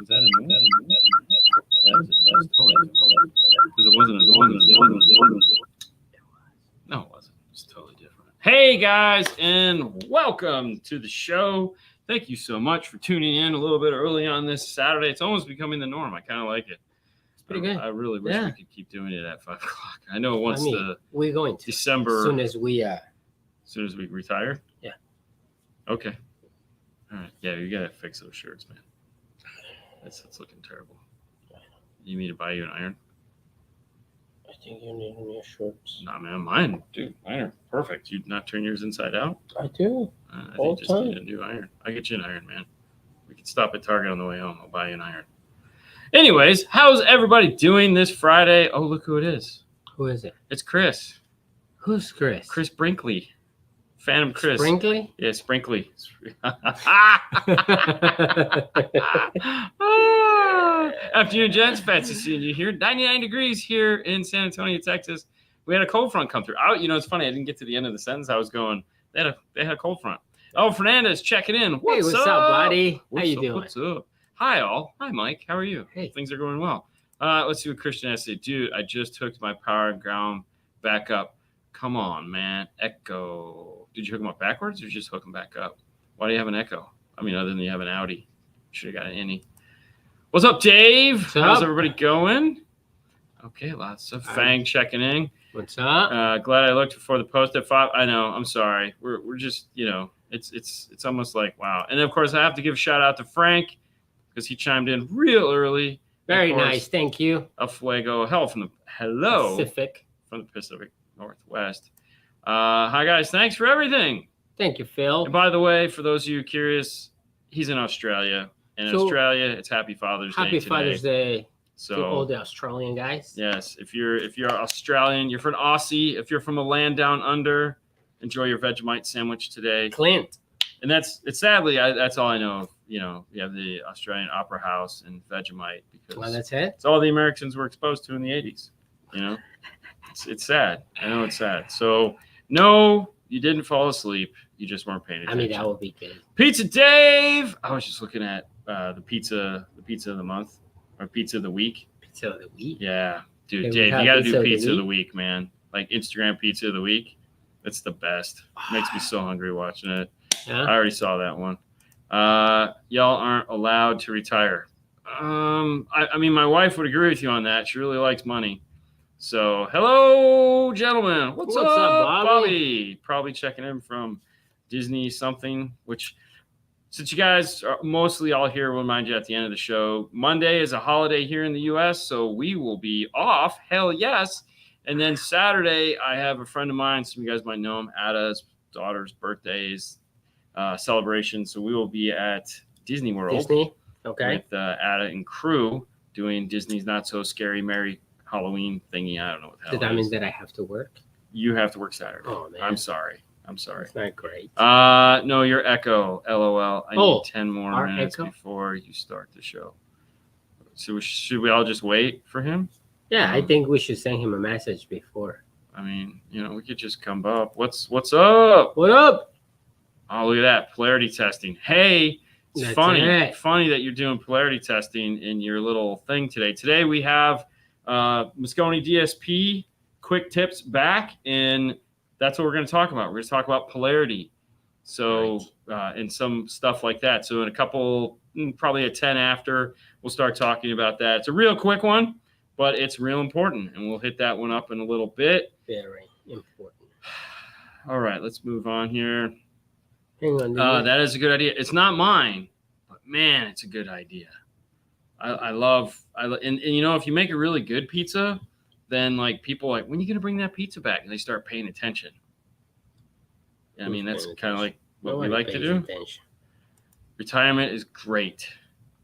that a no? Yeah, it was because it wasn't. No, it wasn't. It's totally different. Hey guys, and welcome to the show. Thank you so much for tuning in a little bit early on this Saturday. It's almost becoming the norm. I kind of like it. It's pretty good. I really wish we could keep doing it at 5 o'clock. I know we're going to December. As soon as we retire. Yeah. Okay. All right. Yeah, you gotta fix those shirts, man. That's looking terrible. You need to buy you an iron? I think you need new shirts. Nah, man, mine are perfect. You not turn yours inside out? I do. I think you just need a new iron. I'll get you an iron, man. We can stop at Target on the way home. I'll buy you an iron. Anyways, how's everybody doing this Friday? Oh, look who it is. Who is it? It's Chris. Who's Chris? Chris Brinkley. Phantom Chris. Brinkley? Yeah, Sprinkly. Afternoon, gents. Fancy seeing you here. 99 degrees here in San Antonio, Texas. We had a cold front come through. It's funny. I didn't get to the end of the sentence. I was going, they had a cold front. Oh, Fernandez checking in. What's up, buddy? How you doing? What's up? Hi, all. Hi, Mike. How are you? Hey. Things are going well. Let's see what Christian has to say. Dude, I just hooked my power and ground back up. Come on, man. Echo. Did you hook them up backwards or just hook them back up? Why do you have an Echo? I mean, other than you have an Audi. Should have got an Innie. What's up, Dave? How's everybody going? Okay, lots of Fang checking in. What's up? Glad I looked before the post at 5. I know. I'm sorry. We're just, it's almost like, wow. And of course, I have to give a shout out to Frank because he chimed in real early. Very nice. Thank you. El Fuego. From the Pacific Northwest. Hi, guys. Thanks for everything. Thank you, Phil. And by the way, for those of you curious, he's in Australia. And in Australia, it's Happy Father's Day today. Happy Father's Day to all the Australian guys. Yes. If you're Australian, you're from Aussie. If you're from a land down under, enjoy your Vegemite sandwich today. Clint. And that's all I know of. You have the Australian Opera House and Vegemite because that's it. It's all the Americans were exposed to in the 80s. It's sad. I know it's sad. So no, you didn't fall asleep. You just weren't paying attention. I mean, that would be good. Pizza Dave. I was just looking at the pizza of the month or pizza of the week. Pizza of the week. Yeah, dude, Dave, you got to do pizza of the week, man. Like Instagram pizza of the week. It's the best. Makes me so hungry watching it. Yeah. I already saw that one. Y'all aren't allowed to retire. I mean, my wife would agree with you on that. She really likes money. So, hello, gentlemen. What's up, Bobby? Probably checking in from Disney something, which since you guys are mostly all here, we'll remind you at the end of the show. Monday is a holiday here in the U.S., so we will be off. Hell yes. And then Saturday, I have a friend of mine. Some of you guys might know him, Ada's daughter's birthdays celebration. So we will be at Disney World. Disney, okay. With Ada and crew doing Disney's Not So Scary Merry Halloween thingy. I don't know what the hell. Does that mean that I have to work? You have to work Saturday. Oh, man. I'm sorry. It's not great. No, your Echo. LOL. I need 10 more minutes before you start the show. So should we all just wait for him? Yeah, I think we should send him a message before. I mean, we could just come up. What's up? What up? Oh, look at that. Polarity testing. Hey, it's funny that you're doing polarity testing in your little thing today. Today we have Mosconi DSP quick tips back, and that's what we're going to talk about. We're going to talk about polarity. So, and some stuff like that. So in a couple, probably at 10 after, we'll start talking about that. It's a real quick one, but it's real important, and we'll hit that one up in a little bit. Very important. All right, let's move on here. Hang on. That is a good idea. It's not mine, but man, it's a good idea. I love, and if you make a really good pizza, then like people are like, when are you going to bring that pizza back? And they start paying attention. I mean, that's kind of like what we like to do. Retirement is great.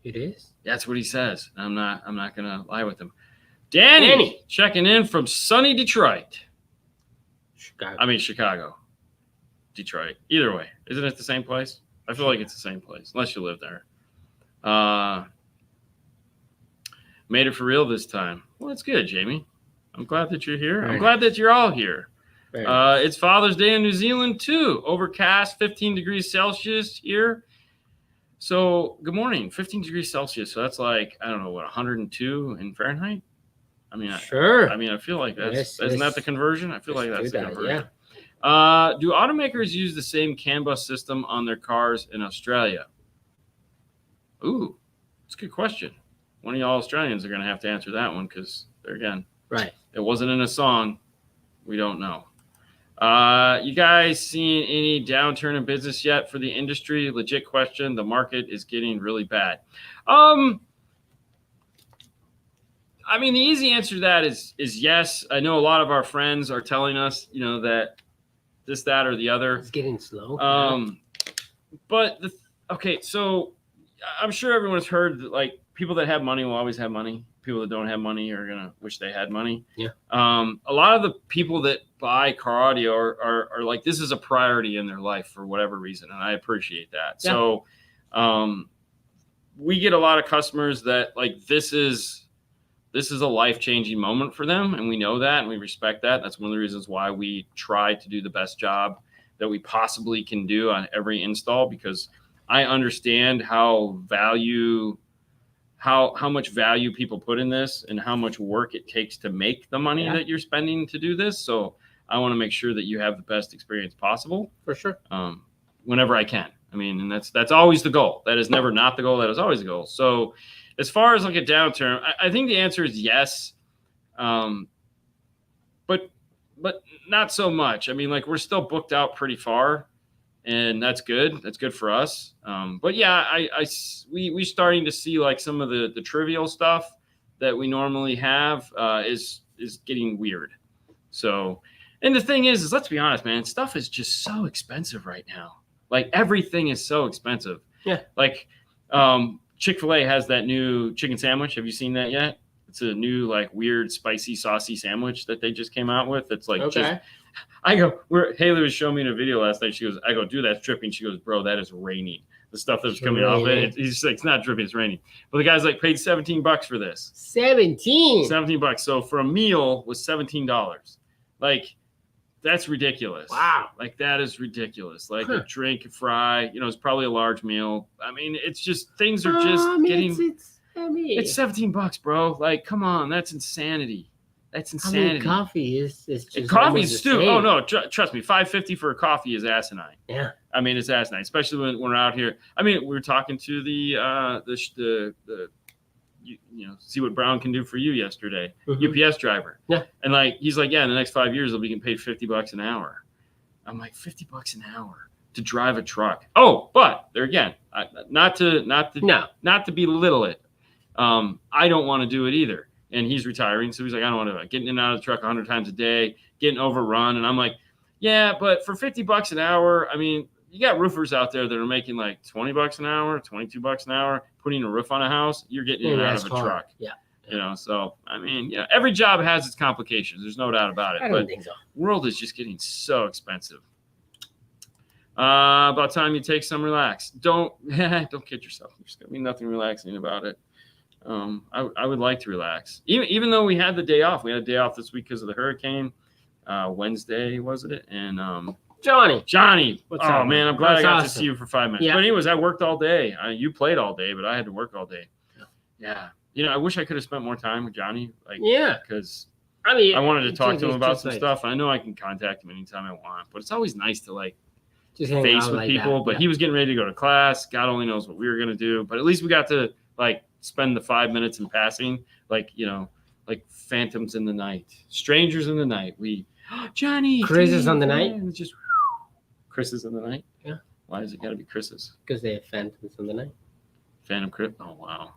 It is? That's what he says. I'm not going to lie with him. Danny checking in from sunny Detroit. Chicago. Detroit. Either way. Isn't it the same place? I feel like it's the same place, unless you live there. Made it for real this time. Well, that's good, Jamie. I'm glad that you're here. Very I'm glad nice. that you're all here. Very nice. It's Father's Day in New Zealand, too. Overcast, 15 degrees Celsius here. So, good morning. 15 degrees Celsius. So that's like, I don't know, what, 102 in Fahrenheit? I mean, sure. I feel like isn't that the conversion? I feel like that's the conversion. Yeah. Do automakers use the same CAN bus system on their cars in Australia? Ooh, that's a good question. One of y'all Australians are going to have to answer that one because, again, right. It wasn't in a song. We don't know. You guys seen any downturn in business yet for the industry? Legit question. The market is getting really bad. I mean, the easy answer to that is yes. I know a lot of our friends are telling us, that this, that, or the other. It's getting slow. But okay, so I'm sure everyone's heard that, like, people that have money will always have money. People that don't have money are gonna wish they had money. Yeah. A lot of the people that buy car audio are like, this is a priority in their life for whatever reason, and I appreciate that. Yeah. So, we get a lot of customers that, like, this is a life-changing moment for them, and we know that, and we respect that. That's one of the reasons why we try to do the best job that we possibly can do on every install, because I understand how much value people put in this and how much work it takes to make the money that you're spending to do this. So I want to make sure that you have the best experience possible. For sure. Whenever I can. I mean, and that's always the goal. That is never not the goal. That is always the goal. So as far as like a downturn, I think the answer is yes. But not so much. I mean, like, we're still booked out pretty far, and that's good. That's good for us. But yeah, we starting to see, like, some of the trivial stuff that we normally have is getting weird. So, and the thing is let's be honest, man, stuff is just so expensive right now. Like, everything is so expensive. Yeah. Like, Chick-fil-A has that new chicken sandwich. Have you seen that yet? It's a new, like, weird, spicy, saucy sandwich that they just came out with. It's like, okay. Haley was showing me in a video last night. She goes, I go, dude, that's dripping. She goes, bro, that is raining. The stuff that's coming off it. He's like, it's not dripping, it's raining. But the guy's like, paid $17 for this. 17 bucks. So for a meal was $17. Like, that's ridiculous. Wow. Like, that is ridiculous. Like, a drink, a fry, it's probably a large meal. I mean, it's just, things are just getting. It's $17, bro. Like, come on, that's insanity. That's insanity. I mean, coffee is just coffee's stupid. Oh no, trust me, $5.50 for a coffee is asinine. Yeah. I mean, it's asinine, especially when we're out here. I mean, we were talking to the see what Brown can do for you yesterday, UPS driver. Yeah. And, like, he's like, yeah, in the next 5 years, they'll be getting paid $50 an hour. I'm like, $50 an hour to drive a truck. Oh, but there again, not to belittle it. I don't want to do it either. And he's retiring, so he's like, I don't want to do it. Getting in and out of the truck 100 times a day, getting overrun. And I'm like, yeah, but for $50 an hour, I mean, you got roofers out there that are making like $20 an hour, $22 an hour, putting a roof on a house. You're getting in and out of a truck. Yeah. So, I mean, every job has its complications. There's no doubt about it. I don't think so. The world is just getting so expensive. About time you take some relax. Don't kid yourself. There's going to be nothing relaxing about it. I would like to relax. Even though we had the day off. We had a day off this week because of the hurricane. Wednesday, wasn't it? And Johnny. What's up, man? I'm glad I got to see you for 5 minutes. Yeah. But anyways, I worked all day. You played all day, but I had to work all day. Yeah. I wish I could have spent more time with Johnny. Because I wanted to talk to him about some stuff. I know I can contact him anytime I want, but it's always nice to just face with people. But he was getting ready to go to class. God only knows what we were gonna do. But at least we got to spend the 5 minutes in passing, like phantoms in the night, strangers in the night. Johnny. Chris's on the night. Just Chris's in the night. Yeah. Why does it got to be Chris's? Because they have phantoms in the night. Phantom Crypt. Oh wow,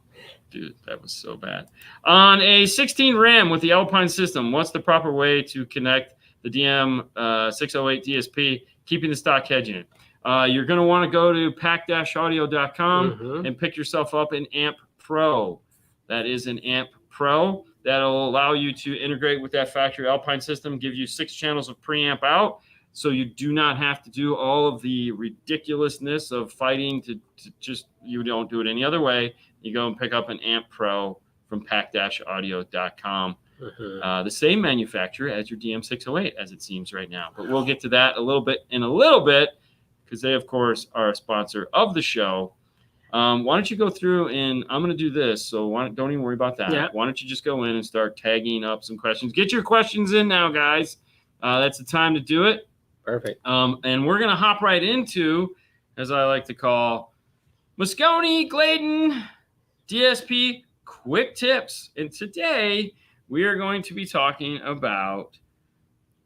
dude, that was so bad. On a 16 Ram with the Alpine system, what's the proper way to connect the DM608 DSP, keeping the stock hedging it? You're going to want to go to pack-audio.com and pick yourself up an Amp Pro. That is an Amp Pro. That'll allow you to integrate with that factory Alpine system, give you 6 channels of preamp out, so you do not have to do all of the ridiculousness of fighting to just, you don't do it any other way. You go and pick up an Amp Pro from pack-audio.com. The same manufacturer as your DM608, as it seems right now. But we'll get to that in a little bit, because they, of course, are a sponsor of the show. Why don't you go through, and I'm going to do this, so don't even worry about that. Yeah. Why don't you just go in and start tagging up some questions. Get your questions in now, guys. That's the time to do it. Perfect. And we're going to hop right into, as I like to call, Mosconi DSP quick tips. And today we are going to be talking about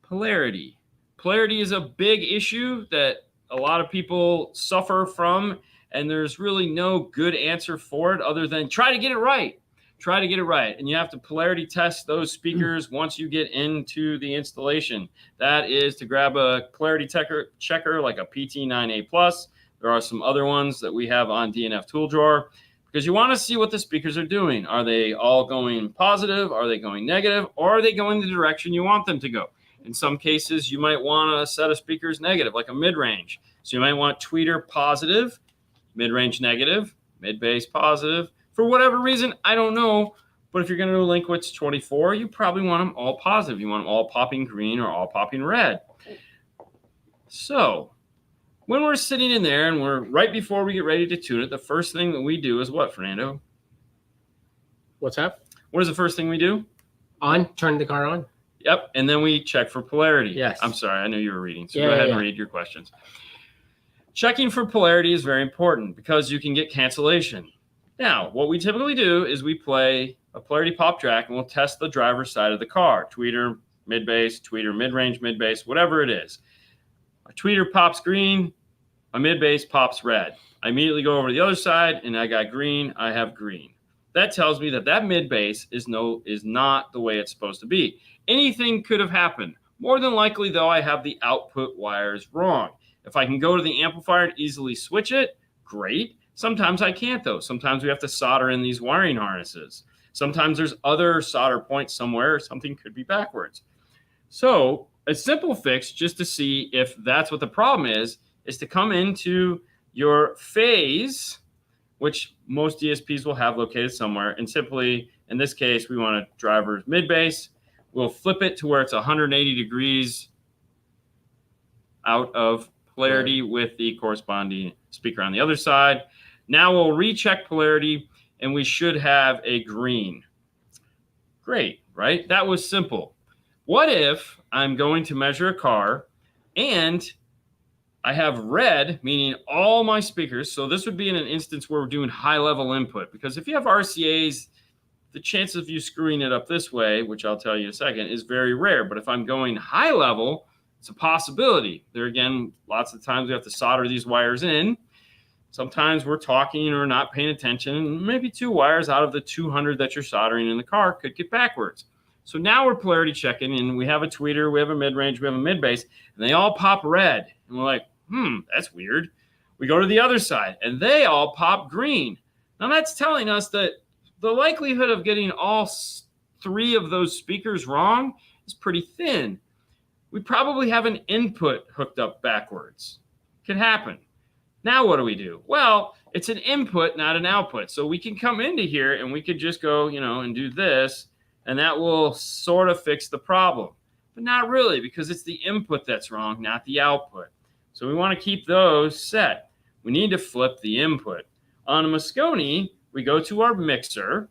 polarity. Polarity is a big issue that a lot of people suffer from, and there's really no good answer for it other than try to get it right. Try to get it right. And you have to polarity test those speakers once you get into the installation. That is to grab a polarity checker like a PT9A+. There are some other ones that we have on DNF Tool Drawer, because you want to see what the speakers are doing. Are they all going positive? Are they going negative? Or are they going the direction you want them to go? In some cases, you might want a set of speakers negative, like a mid-range. So you might want tweeter positive, mid-range negative, mid-bass positive. For whatever reason, I don't know. But if you're going to do Linkwitz 24, you probably want them all positive. You want them all popping green or all popping red. So when we're sitting in there and we're right before we get ready to tune it, the first thing that we do is what, Fernando? What's that? What is the first thing we do? Turn the car on. Yep, and then we check for polarity. Yes. I'm sorry, I knew you were reading, so go ahead and read your questions. Checking for polarity is very important because you can get cancellation. Now, what we typically do is we play a polarity pop track, and we'll test the driver's side of the car. Tweeter, mid-bass, tweeter, mid-range, mid-bass, whatever it is. A tweeter pops green, a mid-bass pops red. I immediately go over to the other side, and I got green, I have green. That tells me that mid-bass is not the way it's supposed to be. Anything could have happened. More than likely, though, I have the output wires wrong. If I can go to the amplifier and easily switch it, great. Sometimes I can't, though. Sometimes we have to solder in these wiring harnesses. Sometimes there's other solder points somewhere, or something could be backwards. So a simple fix, just to see if that's what the problem is to come into your phase, which most DSPs will have located somewhere, and simply, in this case, we want a driver's mid-bass. We'll flip it to where it's 180 degrees out of polarity with the corresponding speaker on the other side. Now we'll recheck polarity, and we should have a green. Great, right? That was simple. What if I'm going to measure a car and I have red, meaning all my speakers? So this would be in an instance where we're doing high-level input, because if you have RCAs, the chance of you screwing it up this way, which I'll tell you in a second, is very rare. But if I'm going high level, it's a possibility. There again, lots of times we have to solder these wires in. Sometimes we're talking or not paying attention. Maybe 2 wires out of the 200 that you're soldering in the car could get backwards. So now we're polarity checking, and we have a tweeter, we have a mid-range, we have a mid-bass, and they all pop red. And we're like, that's weird. We go to the other side, and they all pop green. Now that's telling us that the likelihood of getting all 3 of those speakers wrong is pretty thin. We probably have an input hooked up backwards. Could happen. Now what do we do? Well, it's an input, not an output. So we can come into here and we could just go, and do this, and that will sort of fix the problem. But not really, because it's the input that's wrong, not the output. So we want to keep those set. We need to flip the input. On a Mosconi, we go to our mixer,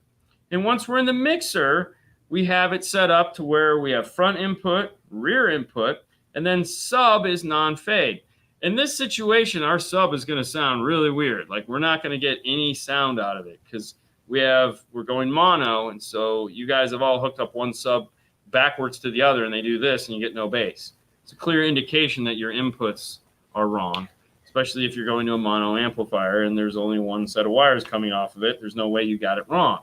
and once we're in the mixer, we have it set up to where we have front input, rear input, and then sub is non-fade. In this situation, our sub is going to sound really weird. Like we're not going to get any sound out of it because we're going mono, and so you guys have all hooked up one sub backwards to the other, and they do this, and you get no bass. It's a clear indication that your inputs are wrong. Especially if you're going to a mono amplifier and there's only one set of wires coming off of it. There's no way you got it wrong.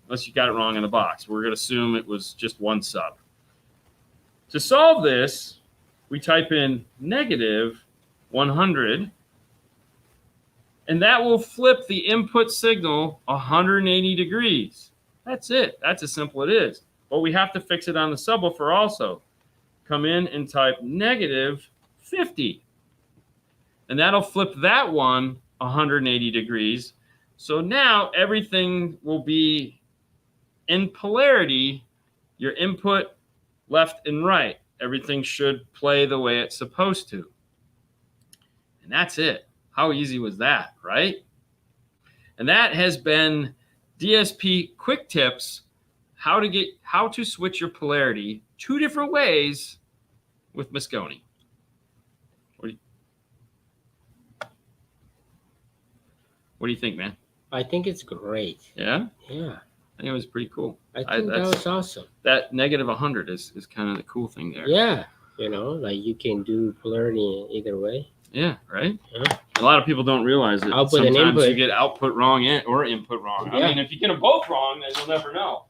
Unless you got it wrong in the box. We're going to assume it was just one sub. To solve this, we type in -100, and that will flip the input signal 180 degrees. That's it. That's as simple it is. But we have to fix it on the subwoofer also. Come in and type -50. And that'll flip that one 180 degrees. So now everything will be in polarity your input left and right. Everything should play the way it's supposed to. And that's it. How easy was that, right? And that has been DSP quick tips, how to switch your polarity 2 different ways with Mosconi. What do you think, man? I think it's great. Yeah? Yeah. I think it was pretty cool. I think that was awesome. That -100 is kind of the cool thing there. Yeah. You know, like you can do polarity either way. Yeah, right? Yeah. A lot of people don't realize it. Output and sometimes input. you get output wrong or input wrong. Yeah. I mean, if you get them both wrong, then you'll never know.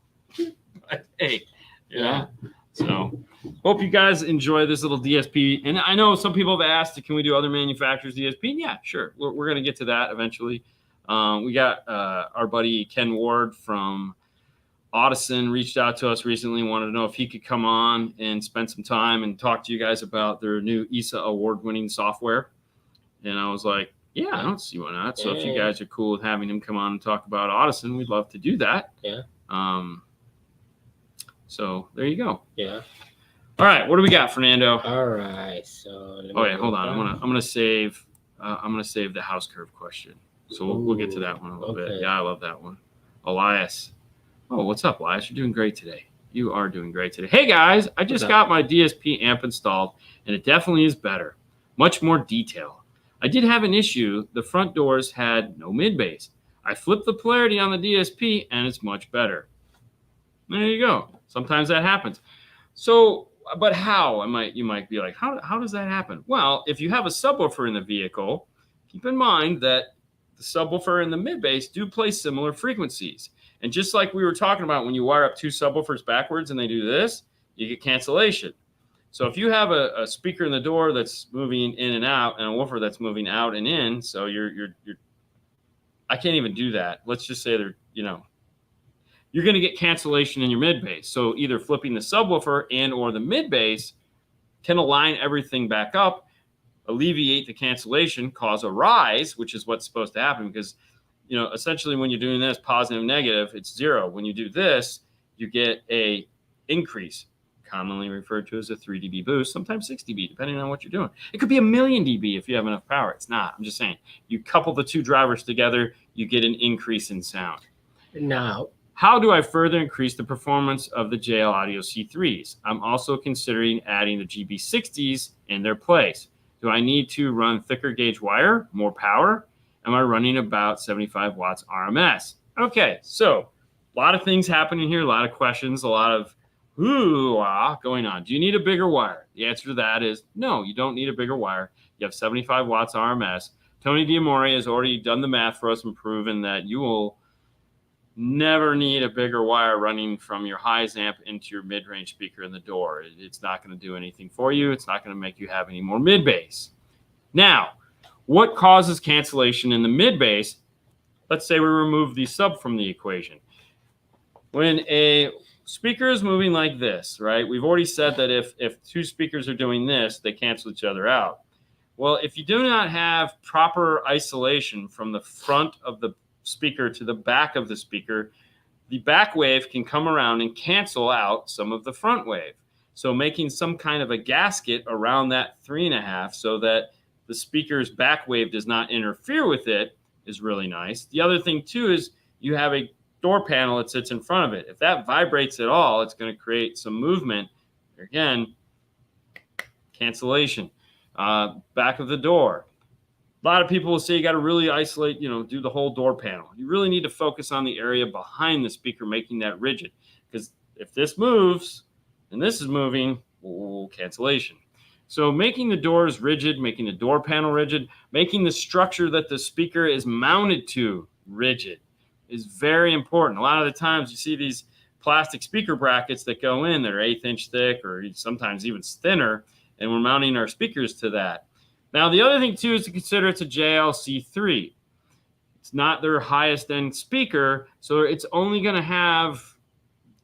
But, hey, Yeah. So hope you guys enjoy this little DSP. And I know some people have asked, can we do other manufacturers DSP? Yeah, sure. We're going to get to that eventually. We got our buddy Ken Ward from Audison reached out to us recently, wanted to know if he could come on and spend some time and talk to you guys about their new ESA award-winning software. And I was like, yeah, I don't see why not. So if you guys are cool with having him come on and talk about Audison, we'd love to do that. Yeah. So there you go. Yeah. All right, what do we got, Fernando? All right. So Hold on. I'm gonna save the house curve question. So we'll get to that one a little bit. Yeah, I love that one. Elias. Oh, what's up, Elias? You're doing great today. You are doing great today. Hey guys, I just got my DSP amp installed, and it definitely is better. Much more detail. I did have an issue. The front doors had no mid bass. I flipped the polarity on the DSP, and it's much better. There you go. Sometimes that happens. So, but how? You might be like, how does that happen? Well, if you have a subwoofer in the vehicle, keep in mind that the subwoofer and the mid bass do play similar frequencies. And just like we were talking about, when you wire up 2 subwoofers backwards and they do this, you get cancellation. So if you have a speaker in the door that's moving in and out, and a woofer that's moving out and in, so I can't even do that. Let's just say you're going to get cancellation in your mid bass. So either flipping the subwoofer and or the mid bass can align everything back up, alleviate the cancellation, cause a rise, which is what's supposed to happen, because essentially when you're doing this positive negative, it's 0. When you do this, you get a increase, commonly referred to as a 3 dB boost, sometimes 6 dB, depending on what you're doing. It could be 1,000,000 dB if you have enough power. It's not. I'm just saying, you couple the 2 drivers together, you get an increase in sound. Now, how do I further increase the performance of the JL Audio C3s? I'm also considering adding the GB60s in their place. Do I need to run thicker gauge wire, more power? Am I running about 75 watts RMS? Okay, so a lot of things happening here, a lot of questions, a lot of going on. Do you need a bigger wire? The answer to that is no, you don't need a bigger wire. You have 75 watts RMS. Tony Diamore has already done the math for us and proven that you will never need a bigger wire running from your highs amp into your mid-range speaker in the door. It's not going to do anything for you. It's not going to make you have any more mid-bass. Now, what causes cancellation in the mid-bass? Let's say we remove the sub from the equation. When a speaker is moving like this, right? We've already said that if 2 speakers are doing this, they cancel each other out. Well, if you do not have proper isolation from the front of the speaker to the back of the speaker, the back wave can come around and cancel out some of the front wave. So making some kind of a gasket around that 3.5 so that the speaker's back wave does not interfere with it is really nice. The other thing too is you have a door panel that sits in front of it. If that vibrates at all, it's going to create some movement. Again, cancellation. Back of the door. A lot of people will say you got to really isolate, do the whole door panel. You really need to focus on the area behind the speaker, making that rigid. Because if this moves and this is moving, cancellation. So making the doors rigid, making the door panel rigid, making the structure that the speaker is mounted to rigid is very important. A lot of the times you see these plastic speaker brackets that go in that are 1/8 inch thick or sometimes even thinner, and we're mounting our speakers to that. Now, the other thing, too, is to consider it's a JLC3. It's not their highest end speaker, so it's only going to have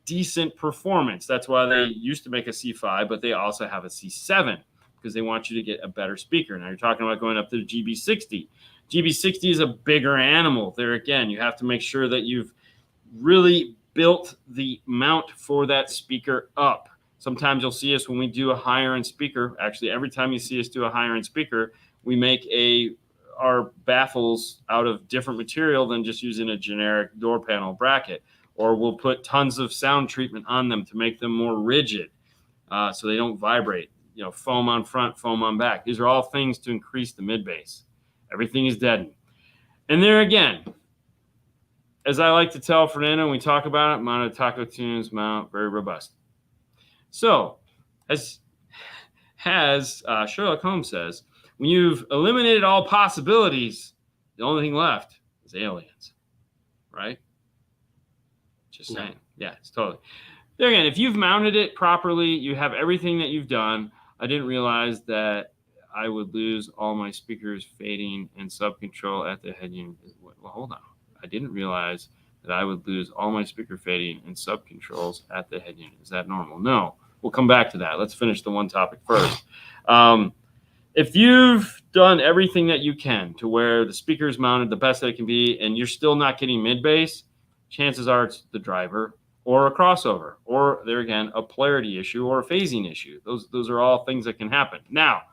decent performance. That's why they used to make a C5, but they also have a C7 because they want you to get a better speaker. Now, you're talking about going up to the GB60. GB60 is a bigger animal. There, again, you have to make sure that you've really built the mount for that speaker up. Sometimes you'll see us when we do a higher end speaker. Actually, every time you see us do a higher end speaker, we make our baffles out of different material than just using a generic door panel bracket. Or we'll put tons of sound treatment on them to make them more rigid so they don't vibrate. Foam on front, foam on back. These are all things to increase the mid bass. Everything is deadened. And there again, as I like to tell Fernando when we talk about it, mounted Taco Tunes mount, very robust. So, as Sherlock Holmes says, when you've eliminated all possibilities, the only thing left is aliens, right? Just saying. Yeah, it's totally. There again, if you've mounted it properly, you have everything that you've done. I didn't realize that I would lose all my speakers fading and sub-control at the head unit. Well, hold on. I didn't realize that I would lose all my speaker fading and sub-controls at the head unit. Is that normal? No. We'll come back to that. Let's finish the one topic first. If you've done everything that you can to where the speaker is mounted the best that it can be and you're still not getting mid-bass, chances are it's the driver or a crossover or, there again, a polarity issue or a phasing issue. Those are all things that can happen. Now,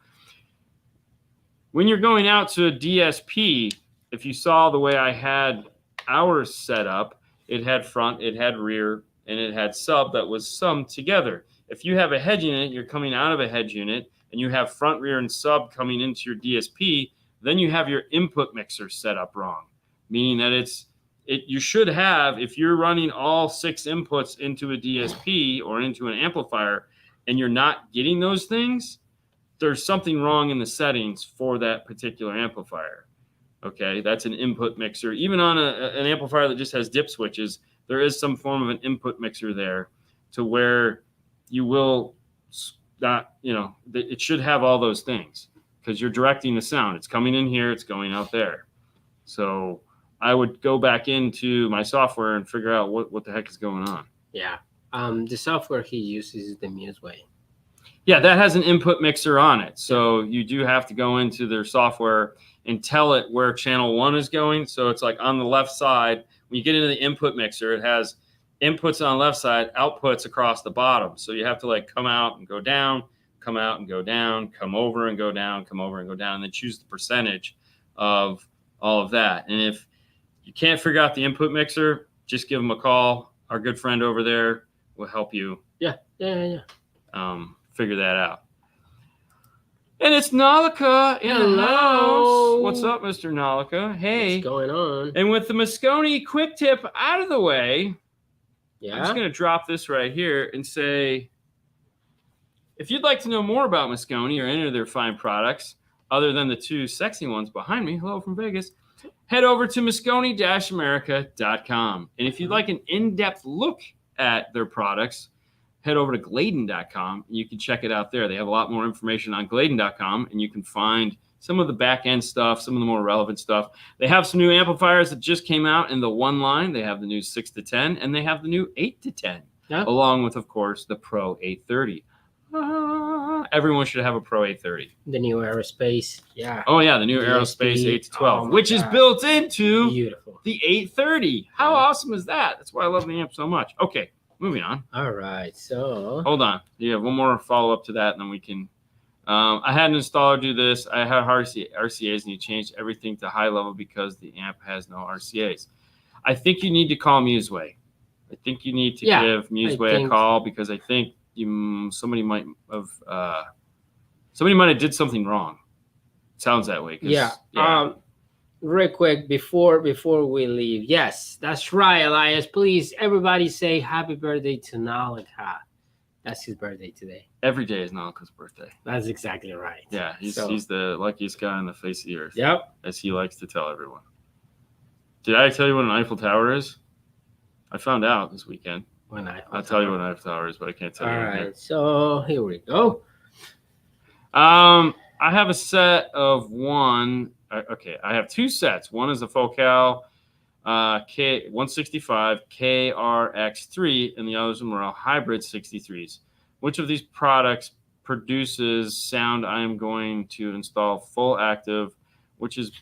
when you're going out to a DSP, if you saw the way I had ours set up, it had front, it had rear, and it had sub that was summed together. If you have a head unit, you're coming out of a head unit, and you have front, rear, and sub coming into your DSP, then you have your input mixer set up wrong, meaning that you should have, if you're running all 6 inputs into a DSP or into an amplifier, and you're not getting those things, there's something wrong in the settings for that particular amplifier. Okay, that's an input mixer. Even on an amplifier that just has dip switches, there is some form of an input mixer there to where you will not, it should have all those things because you're directing the sound. It's coming in here, it's going out there. So I would go back into my software and figure out what the heck is going on. Yeah. The software he uses is the Museway. Yeah, that has an input mixer on it. So you do have to go into their software and tell it where channel 1 is going. So it's like on the left side, when you get into the input mixer, it has inputs on the left side, outputs across the bottom. So you have to like come out and go down, come out and go down, come over and go down, come over and go down, and then choose the percentage of all of that. And if you can't figure out the input mixer, just give them a call. Our good friend over there will help you. Figure that out. And it's Nalika in the house. What's up, Mr. Nalika? Hey. What's going on? And with the Mosconi quick tip out of the way, I'm just going to drop this right here and say, if you'd like to know more about Mosconi or any of their fine products, other than the 2 sexy ones behind me, hello from Vegas, head over to Mosconi-America.com. And if you'd like an in-depth look at their products, head over to Gladen.com and you can check it out there. They have a lot more information on Gladen.com and you can find some of the back end stuff, some of the more relevant stuff. They have some new amplifiers that just came out in the 1 line. They have the new 6 to 10 and they have the new 8 to 10, along with, of course, the Pro 830. Everyone should have a Pro 830. The new Aerospace. Yeah. Oh, yeah, the new Aerospace 8 to 12, which is built into the 830. How awesome is that? That's why I love the amp so much. Okay. Moving on. All right. So hold on. Yeah, one more follow up to that, and then we can. I had an installer do this. I had RCAs, and he changed everything to high level because the amp has no RCAs. I think you need to call Museway. I think you need to give Museway a call because I think somebody might have did something wrong. It sounds that way. Real quick before we leave, yes, that's right, Elias. Please, everybody say happy birthday to Nalika. That's his birthday today. Every day is Nalika's birthday. That's exactly right. Yeah, he's the luckiest guy on the face of the earth. Yep. As he likes to tell everyone. Did I tell you what an Eiffel Tower is? I found out this weekend. I'll tell you what an Eiffel Tower is, but I can't tell you. All right, so here we go. I have a set of one. Okay, I have 2 sets. One is a Focal K165 KRX3, and the others are all hybrid 63s. Which of these products produces sound I am going to install full active, which is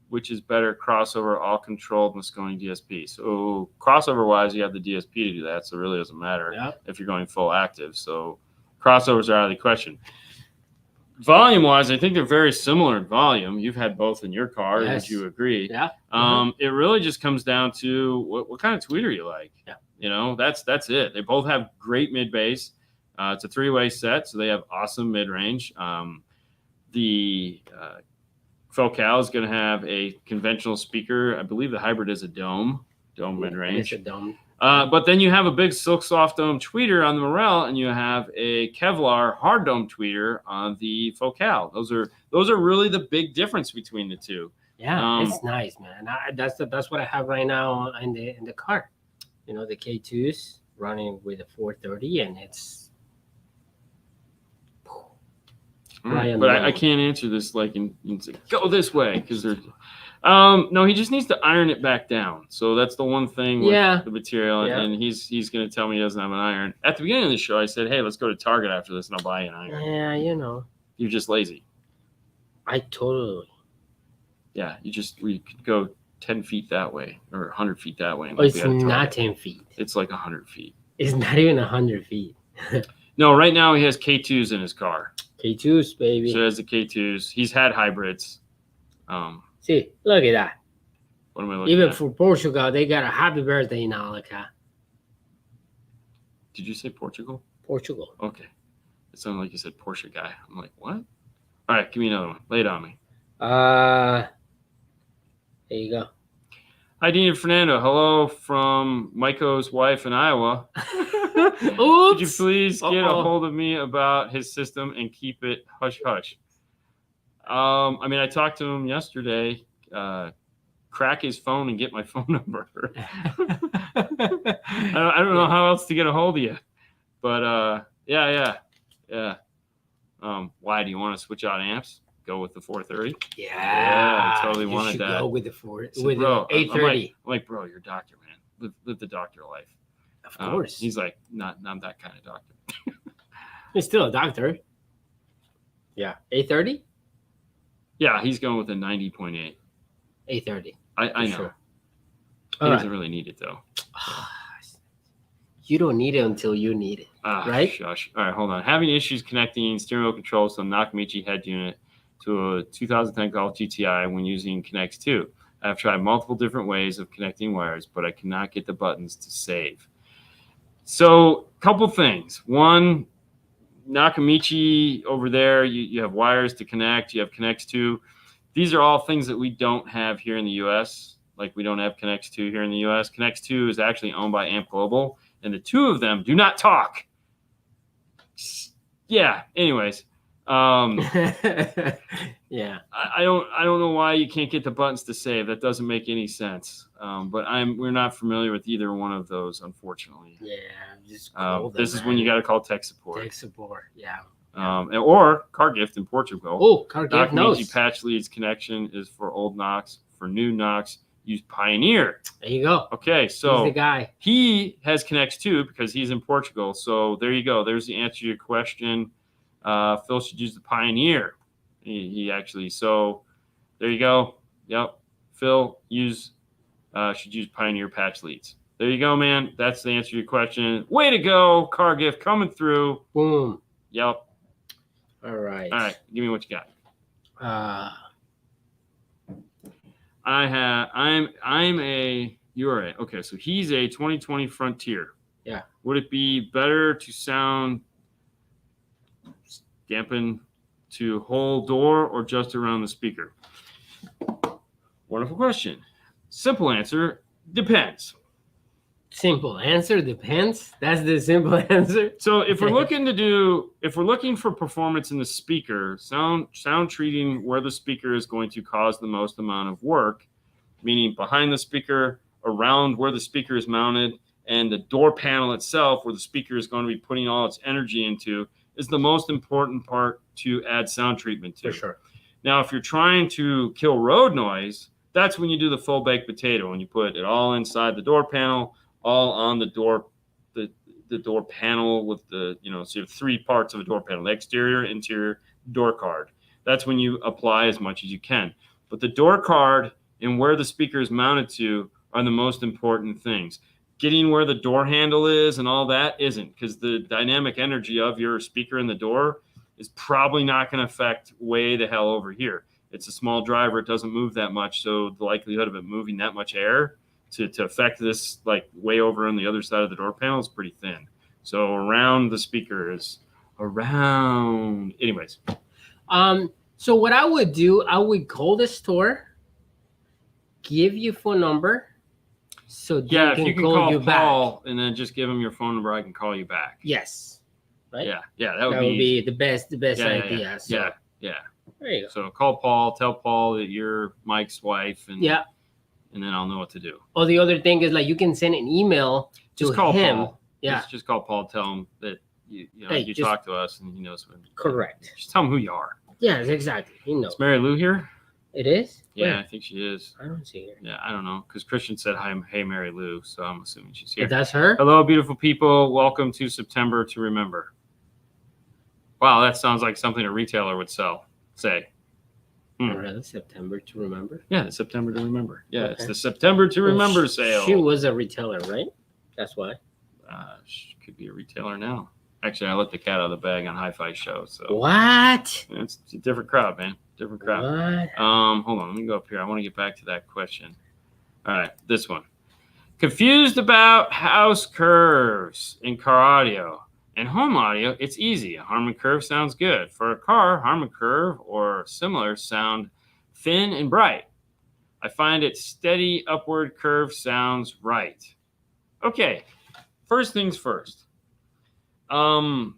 which is better, crossover, all controlled, Mosconi DSP? So crossover wise, you have the DSP to do that. So it really doesn't matter if you're going full active. So crossovers are out of the question. Volume wise, I think they're very similar in volume. You've had both in your car. Would you agree? Yeah. It really just comes down to what kind of tweeter you like. Yeah. You know, that's it. They both have great mid bass. It's a 3-way set, so they have awesome mid range. The Focal is going to have a conventional speaker. I believe the hybrid is a dome mid range. It's a dome. But then you have a big silk soft dome tweeter on the Morel, and you have a Kevlar hard dome tweeter on the Focal. Those are really the big difference between the two. Yeah, it's nice, man. That's what I have right now in the car. You know, the K2s running with a 430, and it's. But I can't answer this like go this way because they're. No, he just needs to iron it back down. So that's the one thing with the material, and he's going to tell me he doesn't have an iron. At the beginning of the show, I said, "Hey, let's go to Target after this, and I'll buy you an iron." Yeah, you know, you're just lazy. I totally. Yeah, we could go 10 feet that way or 100 feet that way. Oh, it's not 10 feet. It's like 100 feet. It's not even 100 feet. No, right now he has K2s in his car. K2s, baby. So he has the K2s. He's had hybrids. See, look at that. What am I looking Even at? for Portugal, they got a happy birthday now, like Did you say Portugal? Portugal. Okay. It sounded like you said Porsche guy. I'm like, what? All right, give me another one. Lay it on me. There you go. Hi, Dean and Fernando. Hello from Michael's wife in Iowa. Oops. Could you please get a hold of me about his system and keep it hush hush? I mean, I talked to him yesterday. Crack his phone and get my phone number. I don't know how else to get a hold of you. But yeah. Why do you want to switch out amps? Go with the 430? Yeah, I totally wanted that. Go with the with bro, the 830. I'm like, bro, you're a doctor, man. Live the doctor life. Of course. He's like, not that kind of doctor. He's still a doctor. Yeah. 830? Yeah, he's going with a 90.8. 830. I know. Sure. He doesn't really need it, though. You don't need it until you need it, right? Shush. All right, hold on. Having issues connecting steering wheel controls to the Nakamichi head unit to a 2010 Golf GTI when using Connect 2. I've tried multiple different ways of connecting wires, but I cannot get the buttons to save. So, couple things. One, Nakamichi over there, you have wires to connect. You have Connect 2. These are all things that we don't have here in the U.S. Like we don't have Connect 2 here in the U.S. Connect 2 is actually owned by Amp Global, and the two of them do not talk. Yeah. Anyways, yeah. I don't know why you can't get the buttons to save. That doesn't make any sense. But we're not familiar with either one of those, unfortunately. Yeah. Just call them, this is when you got to call tech support. Tech support. Yeah. Or Car Gift in Portugal. Oh, Car Gift knows. Patch leads connection is for old Knox. For new Knox, use Pioneer. There you go. Okay, so he's the guy. He has Connects too because he's in Portugal. So there you go. There's the answer to your question. Phil should use the Pioneer. He actually. So there you go. Yep. Phil should use Pioneer patch leads. There you go, man. That's the answer to your question. Way to go, Car Gift coming through. Boom. Yep. All right. Give me what you got. Okay, so he's a 2020 Frontier. Yeah. Would it be better to sound dampen to whole door or just around the speaker? Wonderful question. Simple answer, depends. Simple answer, depends. That's the simple answer. So if we're looking for performance in the speaker, sound treating where the speaker is going to cause the most amount of work, meaning behind the speaker, around where the speaker is mounted, and the door panel itself where the speaker is going to be putting all its energy into, is the most important part to add sound treatment to. For sure. Now, if you're trying to kill road noise, that's when you do the full baked potato, when you put it all inside the door panel, all on the door, the door panel with the, so you have three parts of a door panel, the exterior, interior, door card. That's when you apply as much as you can. but the door card and where the speaker is mounted to are the most important things. Getting where the door handle is and all that isn't, because the dynamic energy of your speaker in the door is probably not going to affect way the hell over here. It's a small driver. It doesn't move that much. So the likelihood of it moving that much air to affect this like way over on the other side of the door panel is pretty thin. So around the speaker is around. Anyways. So what I would do, I would call the store, give you phone number. So yeah, if you can call you Paul back. And then just give him your phone number, I can call you back. Yes. Right? Yeah, that would be the best idea. Yeah. There you go. So call Paul, tell Paul that you're Mike's wife, and and then I'll know what to do. Oh, the other thing is like you can send an email to just call him. Paul. Yeah. Just call Paul, tell him that you talk to us and he knows when. Correct. Just tell him who you are. Yes, exactly. He knows. Is Mary Lou here? It is? Yeah, Where? I think she is. I don't see her. Yeah, I don't know. Because Christian said, hi, hey, Mary Lou. So I'm assuming she's here. If that's her? Hello, beautiful people. Welcome to September to Remember. Wow, that sounds like something a retailer would say. Really? September to Remember? Yeah, the September to Remember. Yeah, okay. It's the September to Remember sale. She was a retailer, right? That's why. She could be a retailer now. Actually, I let the cat out of the bag on Hi-Fi Show. So what? It's a different crowd, man. Different crowd. What? Hold on. Let me go up here. I want to get back to that question. All right, this one. Confused about house curves in car audio and home audio? It's easy. A Harman curve sounds good. For a car, Harman curve or similar sound thin and bright. I find it steady upward curve sounds right. Okay. First things first. Do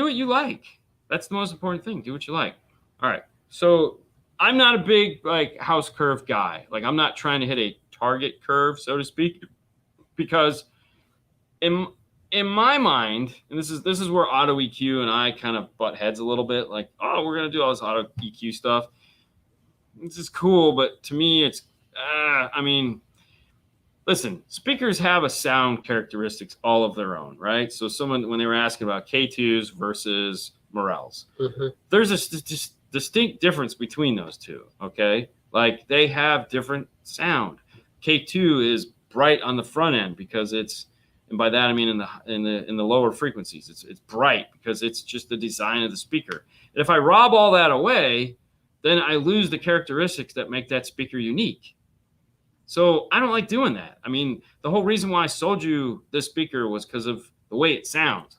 what you like. That's the most important thing. Do what you like. All right. So I'm not a big like house curve guy. Like I'm not trying to hit a target curve, so to speak, because in my mind, and this is where auto EQ and I kind of butt heads a little bit. Like, oh, we're gonna do all this auto EQ stuff. This is cool, but to me, it's listen, speakers have a sound characteristics all of their own, right? So when they were asking about K2s versus Morels, there's a distinct difference between those two, okay? Like they have different sound. K2 is bright on the front end because it's, and by that I mean in the lower frequencies, it's bright because it's just the design of the speaker. And if I rob all that away, then I lose the characteristics that make that speaker unique. So I don't like doing that. I mean, the whole reason why I sold you this speaker was because of the way it sounds.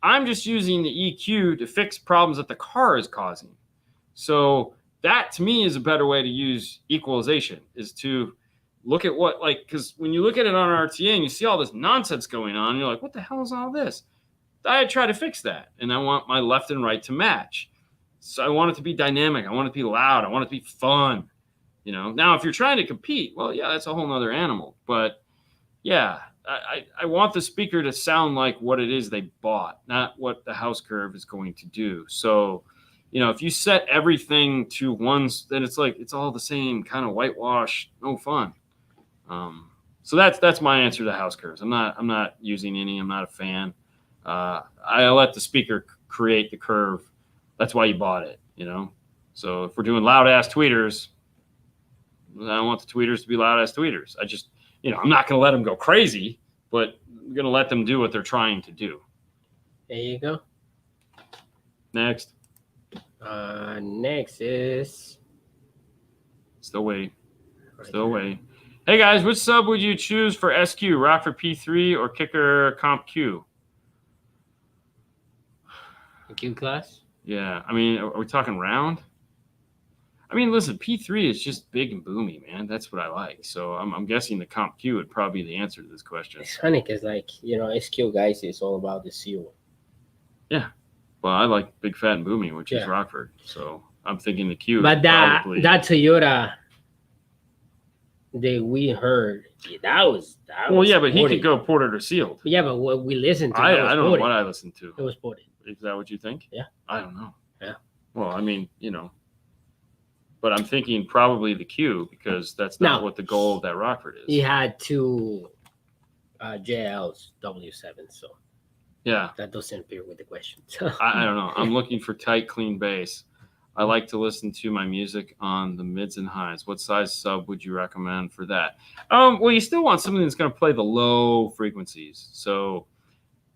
I'm just using the EQ to fix problems that the car is causing. So that to me is a better way to use equalization, is to look at what, like, because when you look at it on RTA and you see all this nonsense going on, you're like, what the hell is all this? I try to fix that. And I want my left and right to match. So I want it to be dynamic. I want it to be loud. I want it to be fun. You know, now if you're trying to compete, well, yeah, that's a whole nother animal. But yeah, I want the speaker to sound like what it is they bought, not what the house curve is going to do. So, you know, if you set everything to ones, then it's like it's all the same kind of whitewash, no fun. So that's my answer to house curves. I'm not using any. I'm not a fan. I let the speaker create the curve. That's why you bought it, you know. So if we're doing loud ass tweeters, I don't want the tweeters to be loud ass tweeters. I just, you know, I'm not going to let them go crazy, but I'm going to let them do what they're trying to do. There you go. Next. Next is still waiting. Still waiting. Hey guys, which sub would you choose for SQ? Rockford P3 or Kicker Comp Q? The Q class? Yeah. I mean, are we talking round? I mean, listen, P3 is just big and boomy, man. That's what I like. So I'm guessing the Comp Q would probably be the answer to this question. It's funny because, like, you know, SQ guys is all about the seal. Yeah. Well, I like big, fat, and boomy, which is Rockford. So I'm thinking the Q. But that Toyota that we heard, that was well, yeah, but he could go ported or sealed. Yeah, but what we listened to, I don't know what I listened to. It was ported. Is that what you think? Yeah. I don't know. Yeah. Well, I mean, you know, but I'm thinking probably the Q because that's not what the goal of that Rockford is. He had two JLs W7, so yeah, that doesn't appear with the question. I don't know. I'm looking for tight, clean bass. I like to listen to my music on the mids and highs. What size sub would you recommend for that? Well, you still want something that's going to play the low frequencies. So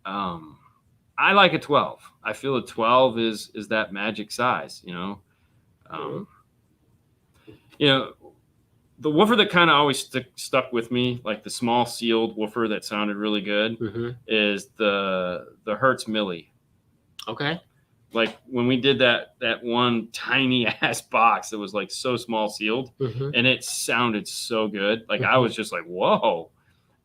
I like a 12. I feel a 12 is that magic size, you know. You know, the woofer that kind of always stuck with me, like the small sealed woofer that sounded really good, is the Hertz Milli. Okay. Like when we did that one tiny ass box that was like so small sealed, and it sounded so good. Like I was just like, whoa.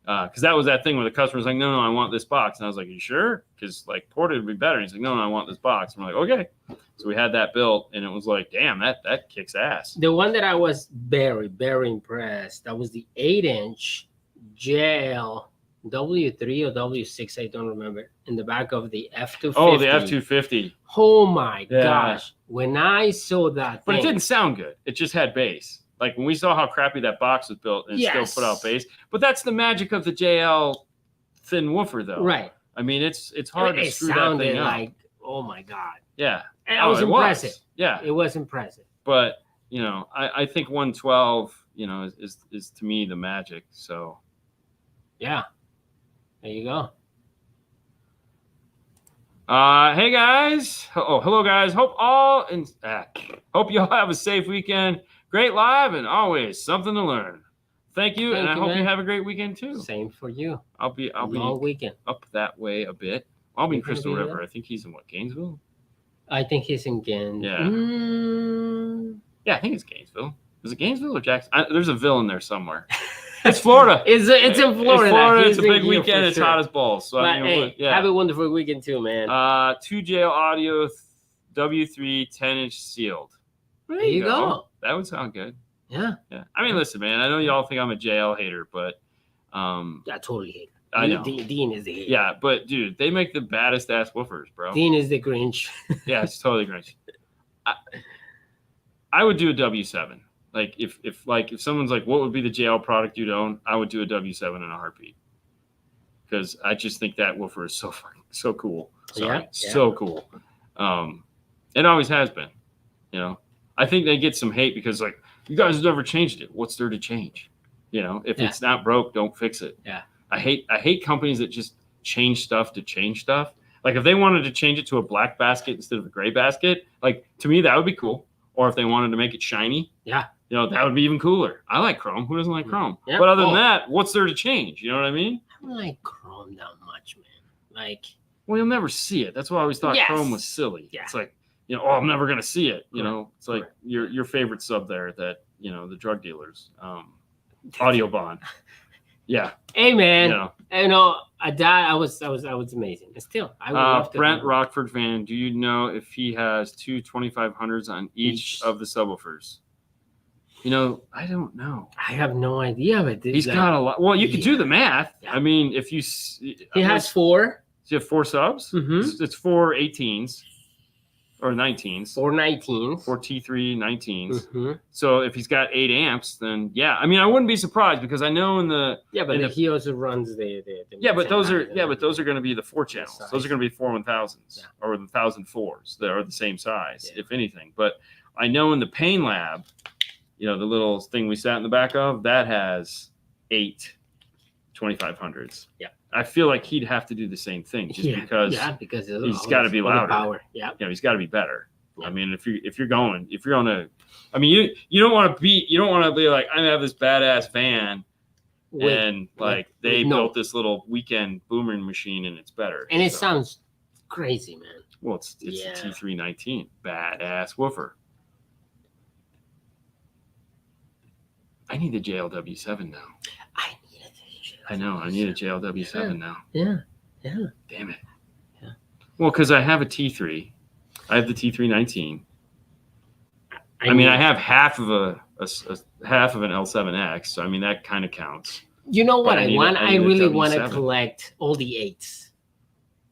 Because that was that thing where the customer was like, no, I want this box. And I was like, you sure? Because like ported would be better. And he's like, no, I want this box. And we're like, okay. So we had that built, and it was like, damn, that kicks ass. The one that I was very, very impressed, that was the 8-inch JL W3 or W6, I don't remember, in the back of the F250. Oh, the F250. Oh my gosh. When I saw that But it didn't sound good. It just had bass. Like when we saw how crappy that box was built, and it still put out bass. But that's the magic of the JL thin woofer, though. Right. I mean, it's hard to screw that thing up. Like, oh my God. Yeah. And it was impressive. Yeah. It was impressive. But, you know, I think 112, you know, is to me the magic. So. Yeah. There you go. Hey guys. Oh, hello guys. Hope you all have a safe weekend. Great live and always something to learn. Thank you, and I hope you have a great weekend too. Same for you. I'll be long weekend up that way a bit. I'll be in Crystal River. I think he's in Gainesville. I think he's in Gainesville. Yeah. Yeah, I think it's Gainesville. Is it Gainesville or Jackson? There's a Ville in there somewhere. It's Florida. It's in Florida. It's Florida. It's a big weekend. It's hot as balls. So but, have a wonderful weekend too, man. 2JL audio W3 10-inch sealed. There you go. That would sound good. Yeah. Yeah. I mean, listen, man. I know y'all think I'm a JL hater, but I totally hate it. I know. Dean is the hater. Yeah, but dude, they make the baddest ass woofers, bro. Dean is the Grinch. Yeah, it's totally Grinch. I would do a W7. Like if someone's like, what would be the JL product you'd own? I would do a W7 in a heartbeat. Because I just think that woofer is so cool. Sorry, so cool. It always has been. You know, I think they get some hate because like you guys have never changed it. What's there to change? You know, if it's not broke, don't fix it. Yeah. I hate companies that just change stuff to change stuff. Like if they wanted to change it to a black basket instead of a gray basket, like to me that would be cool. Or if they wanted to make it shiny, you know, that would be even cooler. I like chrome. Who doesn't like chrome? Yeah. But other than that, what's there to change? You know what I mean? I don't like chrome that much, man. Like, well, you'll never see it. That's why I always thought chrome was silly. Yeah. It's like, you know, I'm never gonna see it. You know, it's like your favorite sub there that, you know, the drug dealers, Audio Bond. Yeah. Hey man, you know, I was amazing. And still, I would love to. Brent Rockford fan, do you know if he has two 2500s on each of the subwoofers? You know, I don't know. I have no idea, but he's got a lot. Well, you could do the math. Yeah. I mean, if you he has 4. Does he have 4 subs? It's 4 18s. Or 19s. 4 19s. 4 T3 19s. So if he's got 8 amps, then I mean, I wouldn't be surprised because I know in the but he also runs the but those are going to be the 4 channels. Those are going to be 4 1000s or the 1004s that are the same size, if anything. But I know in the Pain Lab, you know, the little thing we sat in the back of that has 8 2500s. Yeah. I feel like he'd have to do the same thing just because he's got to be louder. Power. Yeah. You know, he's got to be better. Yeah. I mean, if you're on a, I mean, you don't want to be like, I have this badass van and like they built this little weekend booming machine and it's better. And it sounds crazy, man. Well, it's a T319, badass woofer. I need the JLW7 now. I know. I need a JLW7 now. Yeah. Damn it. Yeah. Well, because I have a T3. I have the T319. I mean, I have half of an L7X. So I mean, that kind of counts. You know what I want? I really want to collect all the 8s.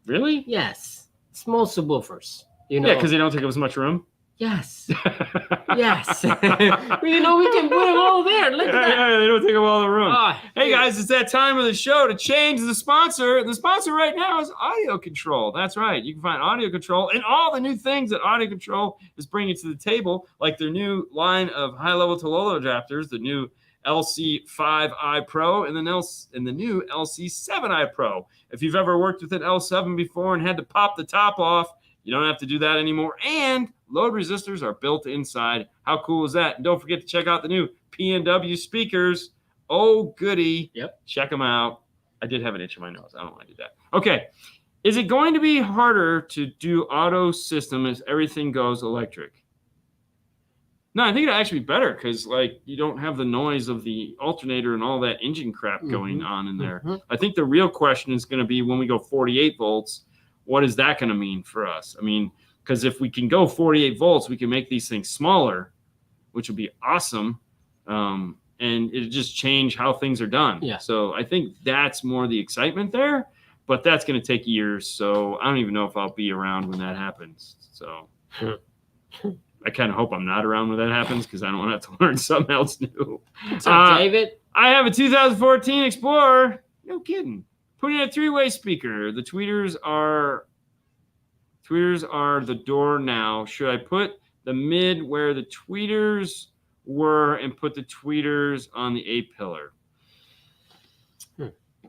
Really? Yes. Small subwoofers. You know. Yeah, because they don't take up as much room. Yes. Yes. Well, you know, we can put them all there. Look at that. Yeah, they don't take up all the room. Oh, hey, guys, it's that time of the show to change the sponsor. The sponsor right now is Audio Control. That's right. You can find Audio Control and all the new things that Audio Control is bringing to the table, like their new line of high-level Tololo adapters, the new LC5i Pro, and the new LC7i Pro. If you've ever worked with an L7 before and had to pop the top off, you don't have to do that anymore. And load resistors are built inside. How cool is that? And don't forget to check out the new P&W speakers. Oh, goody. Yep. Check them out. I did have an itch in my nose. I don't want to do that. Okay. Is it going to be harder to do auto system as everything goes electric? No, I think it'd actually be better because, like, you don't have the noise of the alternator and all that engine crap going on in there. I think the real question is going to be when we go 48 volts, what is that going to mean for us? I mean, because if we can go 48 volts, we can make these things smaller, which would be awesome. And it'll just change how things are done. Yeah. So I think that's more the excitement there, but that's going to take years. So I don't even know if I'll be around when that happens. So I kind of hope I'm not around when that happens because I don't want to have to learn something else new. What's up, David? I have a 2014 Explorer. No kidding. Putting in a three-way speaker. The tweeters are the door now. Should I put the mid where the tweeters were and put the tweeters on the A-pillar?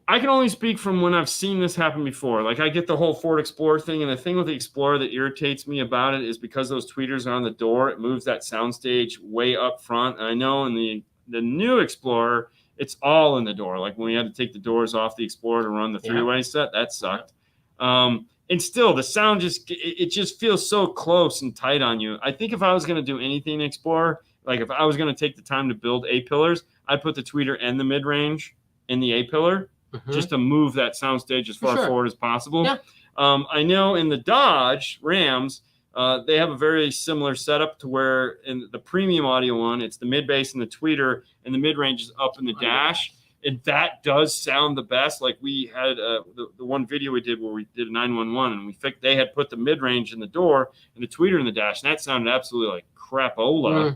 I can only speak from when I've seen this happen before. Like, I get the whole Ford Explorer thing, and the thing with the Explorer that irritates me about it is because those tweeters are on the door, it moves that soundstage way up front. And I know in the new Explorer, it's all in the door. Like when we had to take the doors off the Explorer to run the three-way set, that sucked. And still, the sound just feels so close and tight on you. I think if I was going to do anything in Explorer, like if I was going to take the time to build A-pillars, I'd put the tweeter and the mid-range in the A-pillar just to move that soundstage as far forward as possible. Yeah. I know in the Dodge Rams, they have a very similar setup to where in the premium audio one, it's the mid-bass and the tweeter, and the mid-range is up in the dash. And that does sound the best. Like we had the one video we did where we did a 911, and they had put the mid-range in the door and the tweeter in the dash, and that sounded absolutely like crapola.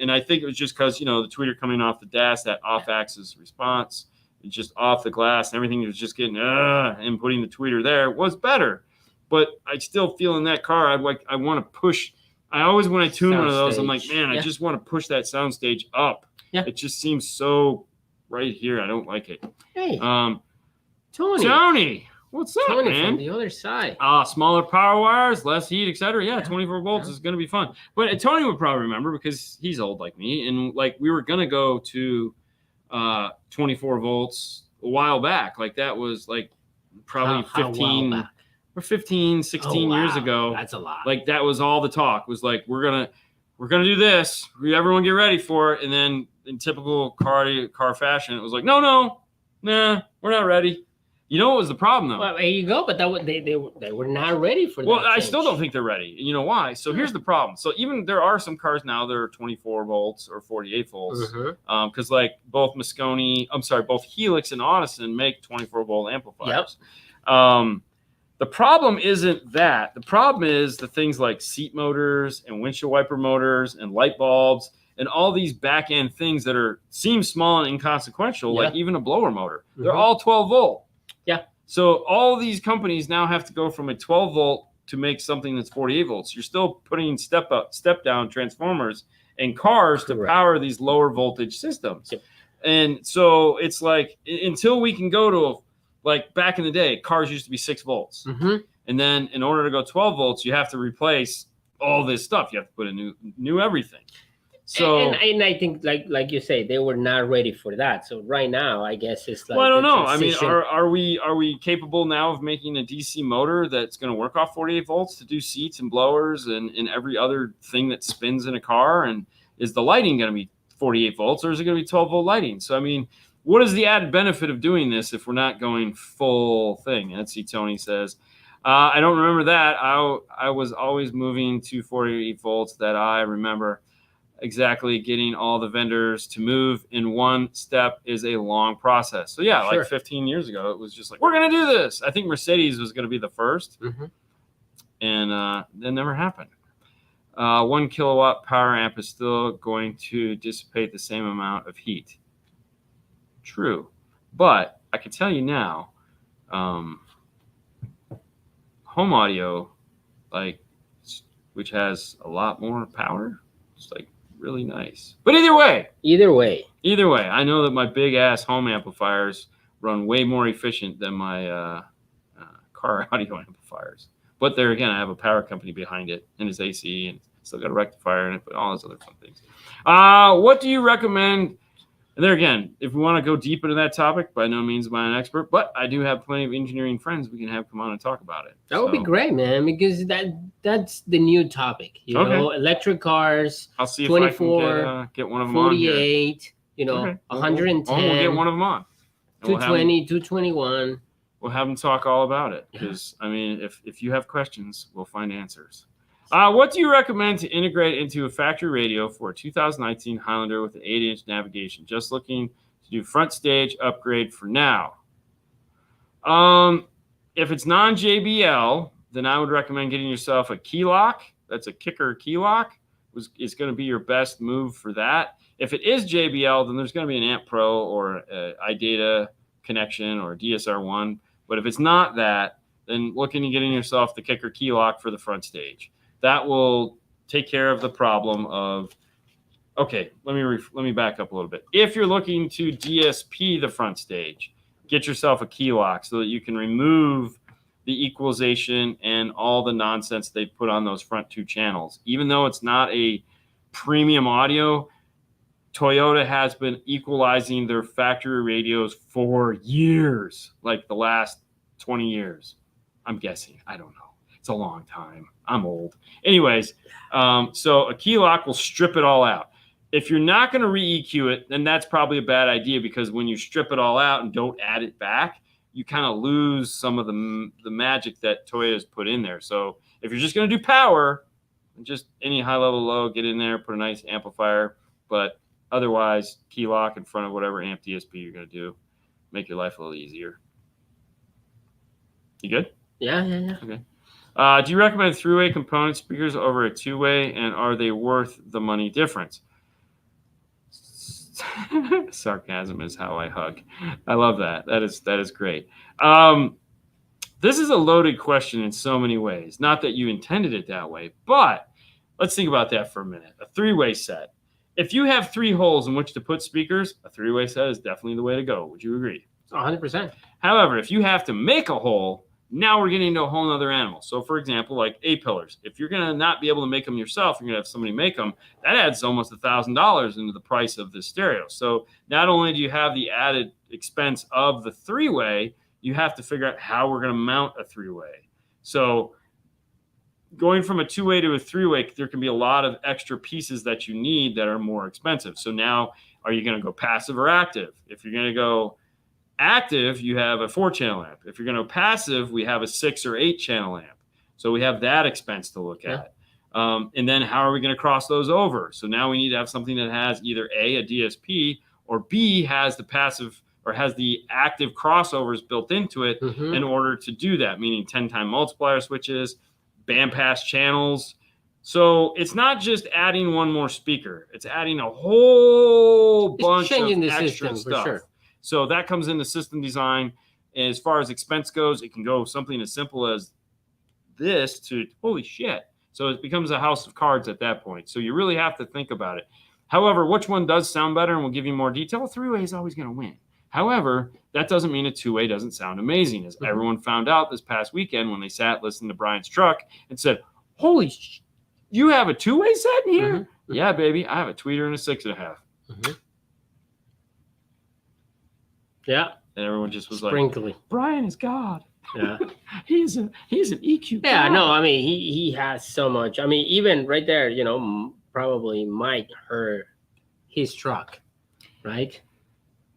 And I think it was just because, you know, the tweeter coming off the dash, that off-axis response, it's just off the glass, and everything was just getting and putting the tweeter there was better. But I still feel in that car, I want to push. I always, when I tune one of those, I'm like, man, I just want to push that soundstage up. Yeah. It just seems so right here. I don't like it. Hey, Tony, what's up, Tony, man? From the other side. Smaller power wires, less heat, etc. Yeah, 24 volts is going to be fun. But Tony would probably remember because he's old like me, and like we were going to go to 24 volts a while back. Like that was like probably 16 years ago. That's a lot. Like that was all the talk was like, we're going to do this. Everyone get ready for it. And then in typical car fashion, it was like, nah, we're not ready. You know what was the problem though? Well, there you go. But they were not ready for that. Well, I still don't think they're ready. You know why? So here's the problem. So even there are some cars now that are 24 volts or 48 volts. Because like both Helix and Audison make 24 volt amplifiers. Yep. The problem isn't that. The problem is the things like seat motors and windshield wiper motors and light bulbs and all these back end things that seem small and inconsequential, like even a blower motor. They're all 12 volt. Yeah. So all these companies now have to go from a 12 volt to make something that's 48 volts. You're still putting step down transformers in cars to power these lower voltage systems. Yep. And so it's like until we can go to like back in the day, cars used to be 6 volts. And then in order to go 12 volts, you have to replace all this stuff. You have to put a new everything. So and I think like you say, they were not ready for that. So right now, I guess it's like. Well, I don't know. I mean, are we capable now of making a DC motor that's going to work off 48 volts to do seats and blowers and every other thing that spins in a car? And is the lighting going to be 48 volts or is it going to be 12 volt lighting? So I mean, what is the added benefit of doing this if we're not going full thing? Let's see. Tony says, I don't remember that. I was always moving to 48 volts that I remember. Exactly, getting all the vendors to move in one step is a long process. So yeah, like 15 years ago, it was just like, we're going to do this. I think Mercedes was going to be the first, and that never happened. 1 kilowatt power amp is still going to dissipate the same amount of heat. True. But I can tell you now, home audio, like, which has a lot more power, it's like really nice. But either way, I know that my big ass home amplifiers run way more efficient than my car audio amplifiers. But there again, I have a power company behind it, and it's AC, and still got a rectifier in it, but all those other fun things. What do you recommend? And there again, if we want to go deep into that topic, by no means am I an expert, but I do have plenty of engineering friends we can have come on and talk about it. That would be great, man, because that's the new topic. You know, electric cars. I'll see 24, if I can get one of them 48, on here. 110. We'll get one of them on. 220, 221. We'll have them talk all about it. Because, I mean, if you have questions, we'll find answers. What do you recommend to integrate into a factory radio for a 2019 Highlander with an 8-inch navigation? Just looking to do front stage upgrade for now. If it's non-JBL, then I would recommend getting yourself a key lock. That's a kicker key lock. Is going to be your best move for that. If it is JBL, then there's going to be an Amp Pro or a iData connection or a DSR1. But if it's not that, then looking at getting yourself the kicker key lock for the front stage. That will take care of the problem of, okay, let me back up a little bit. If you're looking to DSP the front stage, get yourself a key lock so that you can remove the equalization and all the nonsense they put on those front 2 channels. Even though it's not a premium audio, Toyota has been equalizing their factory radios for years, like the last 20 years. I'm guessing. I don't know. It's a long time. I'm old. Anyways, so a key lock will strip it all out. If you're not going to re-EQ it, then that's probably a bad idea, because when you strip it all out and don't add it back, you kind of lose some of the magic that Toyota's put in there. So if you're just going to do power, just any high-level low, get in there, put a nice amplifier. But otherwise, key lock in front of whatever amp DSP you're going to do. Make your life a little easier. You good? Yeah. Okay. Do you recommend 3-way component speakers over a 2-way, and are they worth the money difference? Sarcasm is how I hug. I love that. That is great. This is a loaded question in so many ways. Not that you intended it that way, but let's think about that for a minute. A 3-way set. If you have 3 holes in which to put speakers, a 3-way set is definitely the way to go. Would you agree? 100%. However, if you have to make a hole, now we're getting into a whole other animal. So, for example, like A-pillars. If you're going to not be able to make them yourself, you're going to have somebody make them. That adds almost $1,000 into the price of the stereo. So not only do you have the added expense of the 3-way, you have to figure out how we're going to mount a 3-way. So going from a 2-way to a 3-way, there can be a lot of extra pieces that you need that are more expensive. So now, are you going to go passive or active? If you're going to go active, you have a 4-channel amp. If you're going to go passive, we have a 6 or 8-channel amp. So we have that expense to look at. And then how are we going to cross those over? So now we need to have something that has either A, DSP, or B, has the passive or has the active crossovers built into it in order to do that, meaning 10-time multiplier switches, bandpass channels. So it's not just adding one more speaker. It's adding a whole bunch of extra stuff. For sure. So that comes into system design. And as far as expense goes, it can go something as simple as this to, holy shit. So it becomes a house of cards at that point. So you really have to think about it. However, which one does sound better and will give you more detail? A 3-way is always going to win. However, that doesn't mean a 2-way doesn't sound amazing, as everyone found out this past weekend when they sat listening to Brian's truck and said, holy you have a 2-way set in here? Yeah, baby. I have a tweeter and a 6.5. Yeah. And everyone just was Sprinkly. Like, Brian is God. Yeah. he's an EQ. Yeah, no, I mean, he has so much. I mean, even right there, you know, probably Mike heard his truck, right?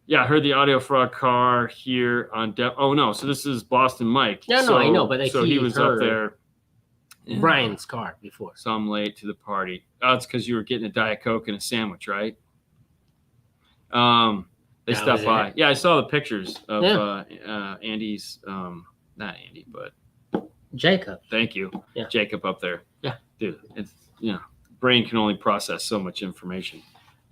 Yeah, I heard the Audio Frog car here on oh no, so this is Boston Mike. Yeah, no, I know, but so he was up there. Brian's car before. So I'm late to the party. Oh, it's because you were getting a Diet Coke and a sandwich, right? They stopped by. Yeah, I saw the pictures of Andy's, not Andy, but Jacob. Thank you. Yeah. Jacob up there. Yeah. Dude, it's, brain can only process so much information.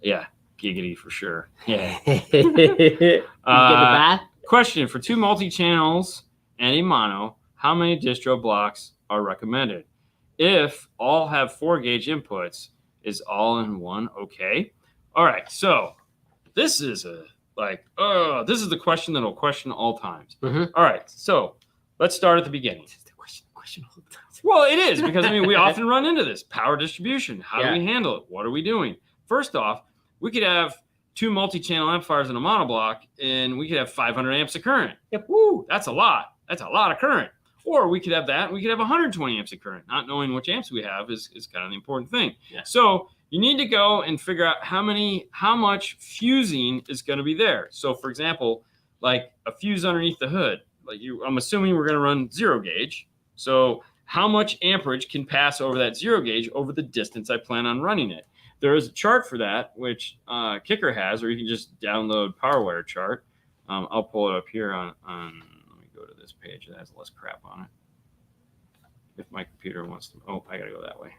Yeah, giggity for sure. Yeah. You get the bath? Question: for 2 multi-channels and a mono, how many distro blocks are recommended? If all have 4-gauge inputs, is all-in-one okay? All right, so this is this is the question that'll question all times. Mm-hmm. All right, so let's start at the beginning. This is the question all the time. Well, it is, because I mean, we often run into this power distribution. How do we handle it? What are we doing? First off, we could have 2 multi-channel amplifiers in a monoblock, and we could have 500 amps of current. Yep. Woo, that's a lot. That's a lot of current. Or we could have that, and we could have 120 amps of current. Not knowing which amps we have is kind of the important thing. Yeah. So you need to go and figure out how much fusing is going to be there. So, for example, like a fuse underneath the hood. I'm assuming we're going to run 0 gauge. So how much amperage can pass over that 0 gauge over the distance I plan on running it? There is a chart for that, which Kicker has, or you can just download PowerWire chart. I'll pull it up here on. Let me go to this page that has less crap on it. If my computer wants to. Oh, I gotta go that way.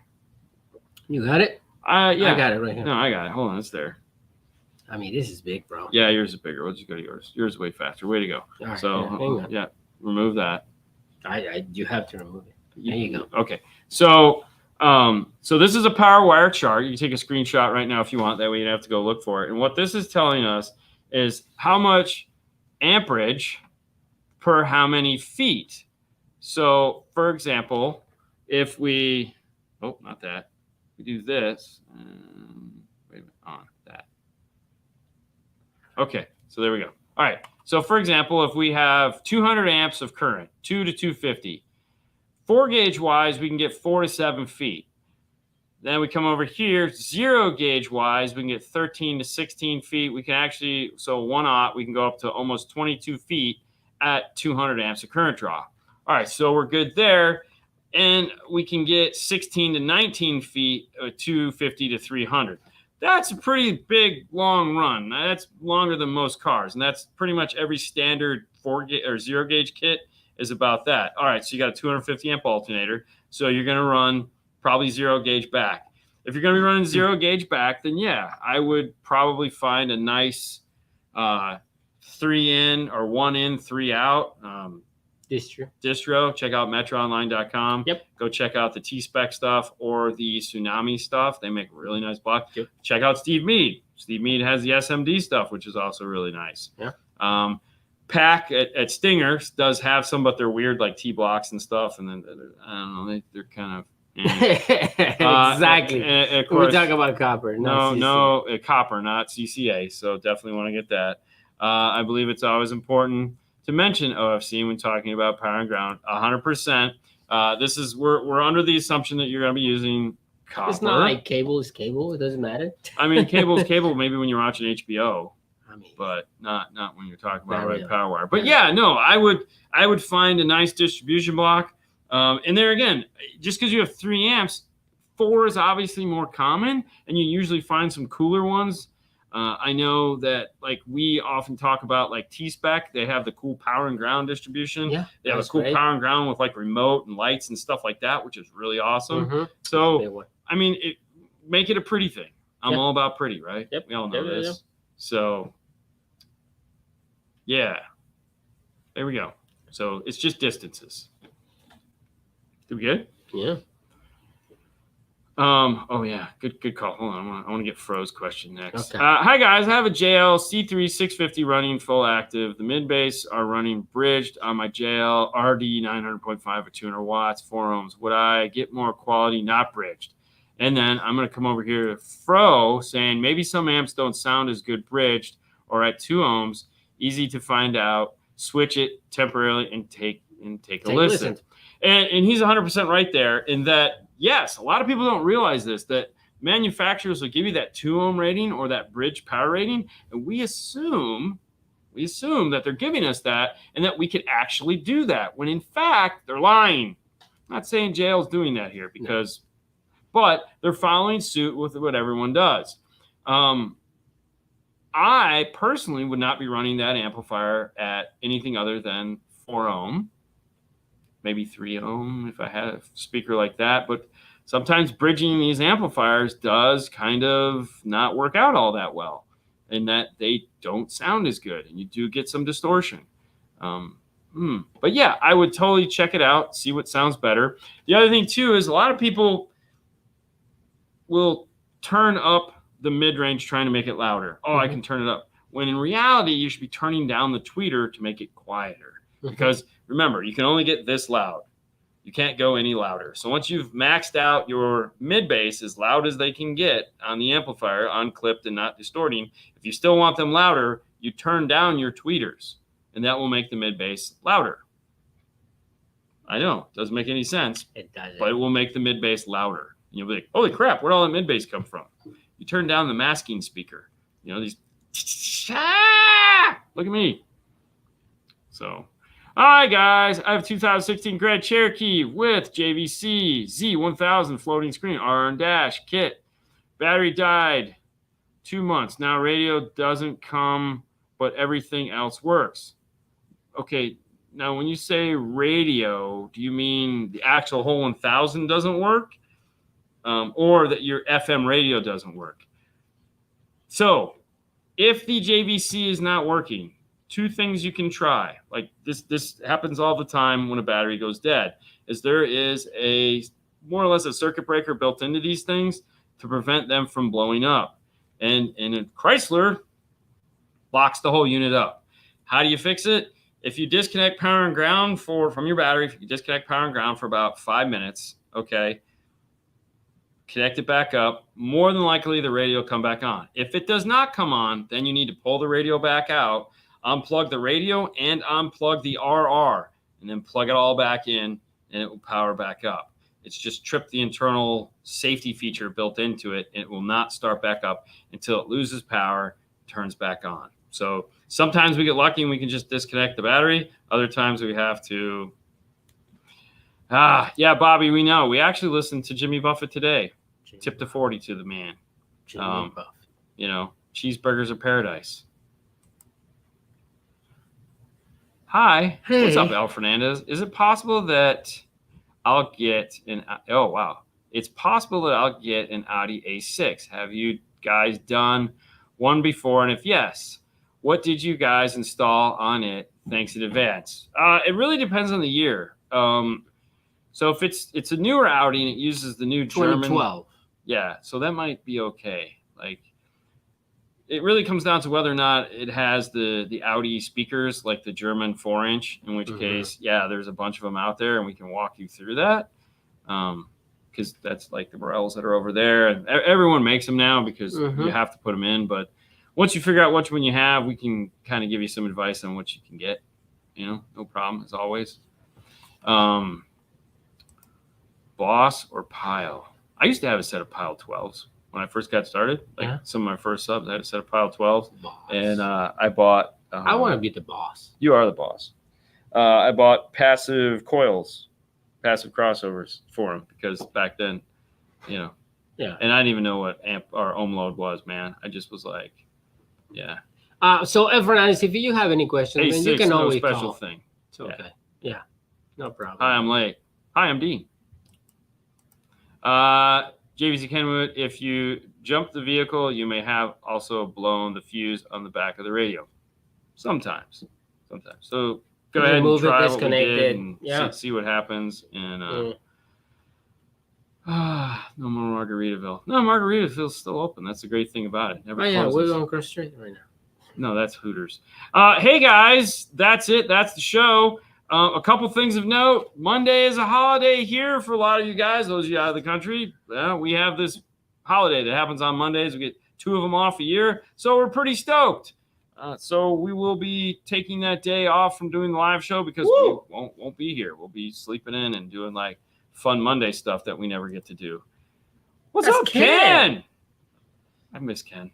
You got it? Yeah, I got it right here. No, I got it. Hold on, it's there. I mean, this is big, bro. Yeah, yours is bigger. We'll just go to yours. Yours is way faster. Way to go. All right, so yeah, remove that. You have to remove it. There you go. Okay, so this is a PowerWire chart. You can take a screenshot right now if you want. That way you don't have to go look for it. And what this is telling us is how much amperage per how many feet. So, for example, if we, not that, we do this. Wait a minute, on that. Okay, so there we go. All right. So, for example, if we have 200 amps of current, 2 to 250, 4-gauge wise, we can get 4 to 7 feet. Then we come over here, 0-gauge wise, we can get 13 to 16 feet. We can actually, so 1/0, we can go up to almost 22 feet at 200 amps of current draw. All right, so we're good there. And we can get 16 to 19 feet, 250 to 300. That's a pretty big, long run. That's longer than most cars. And that's pretty much every standard 4-gauge or 0-gauge kit is about that. All right, so you got a 250 amp alternator. So you're going to run probably 0-gauge back. If you're going to be running 0-gauge back, then yeah, I would probably find a nice 3 in or 1 in, 3 out distro. Check out metroonline.com. Yep. Go check out the T-Spec stuff or the Tsunami stuff. They make really nice blocks. Yep. Check out Steve Mead. Steve Mead has the SMD stuff, which is also really nice. Yeah. Pack at Stinger does have some, but they're weird, like T-blocks and stuff. And then I don't know, they're kind of exactly. Of course, we talk about copper. No, copper, not CCA. So definitely want to get that. I believe it's always important to mention OFC when talking about power and ground. 100%. This is we're under the assumption that you're going to be using copper. It's not like cable is cable. It doesn't matter. I mean, cable is cable. Maybe when you're watching HBO. But not when you're talking about power wire. But yeah, no, I would find a nice distribution block. And there again, just because you have 3 amps, 4 is obviously more common, and you usually find some cooler ones. I know that like we often talk about like T-Spec. They have the cool power and ground distribution. Yeah, they have a cool power and ground with like remote and lights and stuff like that, which is really awesome. Mm-hmm. So I mean, make it a pretty thing. I'm all about pretty, right? Yep. We all know this. Yep. So yeah, there we go. So it's just distances. Did we good? Yeah. Oh yeah, good call. Hold on, I want to get Fro's question next. Okay. Hi guys, I have a JL C3 650 running full active. The mid bass are running bridged on my JL RD 900.5 or 200 watts, 4 ohms. Would I get more quality not bridged? And then I'm going to come over here to Fro saying maybe some amps don't sound as good bridged or at 2 ohms. Easy to find out. Switch it temporarily and take a listen. And he's 100% right there in that. Yes, a lot of people don't realize this, that manufacturers will give you that 2 ohm rating or that bridge power rating, and we assume that they're giving us that and that we could actually do that, when in fact they're lying. I'm not saying JL's doing that here but they're following suit with what everyone does. I personally would not be running that amplifier at anything other than 4 ohm. Maybe 3 ohm if I had a speaker like that. But sometimes bridging these amplifiers does kind of not work out all that well, in that they don't sound as good, and you do get some distortion. But yeah, I would totally check it out, see what sounds better. The other thing too is a lot of people will turn up the mid-range trying to make it louder. Oh, I can turn it up. When in reality, you should be turning down the tweeter to make it quieter. Because remember, you can only get this loud. You can't go any louder. So once you've maxed out your mid bass as loud as they can get on the amplifier, unclipped and not distorting, if you still want them louder, you turn down your tweeters, and that will make the mid bass louder. I know, it doesn't make any sense. It doesn't. But it will make the mid bass louder. And you'll be like, holy crap, where'd all that mid bass come from? You turn down the masking speaker. You know, these, look at me. So, all right, guys, I have 2016 Grand Cherokee with JVC Z1000 floating screen, R dash kit. Battery died 2 months. Now radio doesn't come, but everything else works. Okay, now when you say radio, do you mean the actual whole 1000 doesn't work? Or that your FM radio doesn't work? So, if the JVC is not working, 2 things you can try. Like this happens all the time when a battery goes dead, is there is a more or less a circuit breaker built into these things to prevent them from blowing up. And a Chrysler locks the whole unit up. How do you fix it? If you disconnect power and ground from your battery, if you disconnect power and ground for about 5 minutes, okay, connect it back up, more than likely the radio will come back on. If it does not come on, then you need to pull the radio back out, unplug the radio and unplug the RR, and then plug it all back in, and it will power back up. It's just tripped the internal safety feature built into it, and it will not start back up until it loses power, turns back on. So sometimes we get lucky and we can just disconnect the battery. Other times we have to. Yeah, Bobby, we know. We actually listened to Jimmy Buffett today. Tip the 40 to the man. You know, cheeseburgers are paradise. Hi. Hey. What's up, El Fernandez? Is it possible that I'll get an... Oh, wow. It's possible that I'll get an Audi A6. Have you guys done one before? And if yes, what did you guys install on it? Thanks in advance. It really depends on the year. So if it's a newer Audi and it uses the new German... 2012. Yeah, so that might be okay. Like, it really comes down to whether or not it has the Audi speakers, like the German 4-inch, in which case, yeah, there's a bunch of them out there, and we can walk you through that. Because that's like the Morels that are over there. And everyone makes them now because you have to put them in. But once you figure out which one you have, we can kind of give you some advice on what you can get. You know, no problem, as always. Boss or Pile? I used to have a set of Pile 12s when I first got started. Like some of my first subs, I had a set of Pile 12s. Boss. And I bought... I want to be the boss. You are the boss. I bought passive coils, passive crossovers for them because back then, you know. Yeah. And I didn't even know what amp or ohm load was, man. I just was like, yeah. So, Fernandez, if you have any questions, then you can always call. Special thing. It's okay. Yeah. No problem. Hi, I'm late. Hi, I'm Dean. JVC Kenwood, if you jump the vehicle, you may have also blown the fuse on the back of the radio. Sometimes. So go ahead and try what we did and see what happens. And no more Margaritaville. No, Margaritaville's still open. That's the great thing about it. Never closes. We're going across the street right now. No, that's Hooters. Hey guys, that's it. That's the show. A couple things of note. Monday is a holiday here for a lot of you guys, those of you out of the country. We have this holiday that happens on Mondays. We get 2 of them off a year, so we're pretty stoked. So we will be taking that day off from doing the live show because we won't be here. We'll be sleeping in and doing like fun Monday stuff that we never get to do. What's up, Ken? I miss Ken.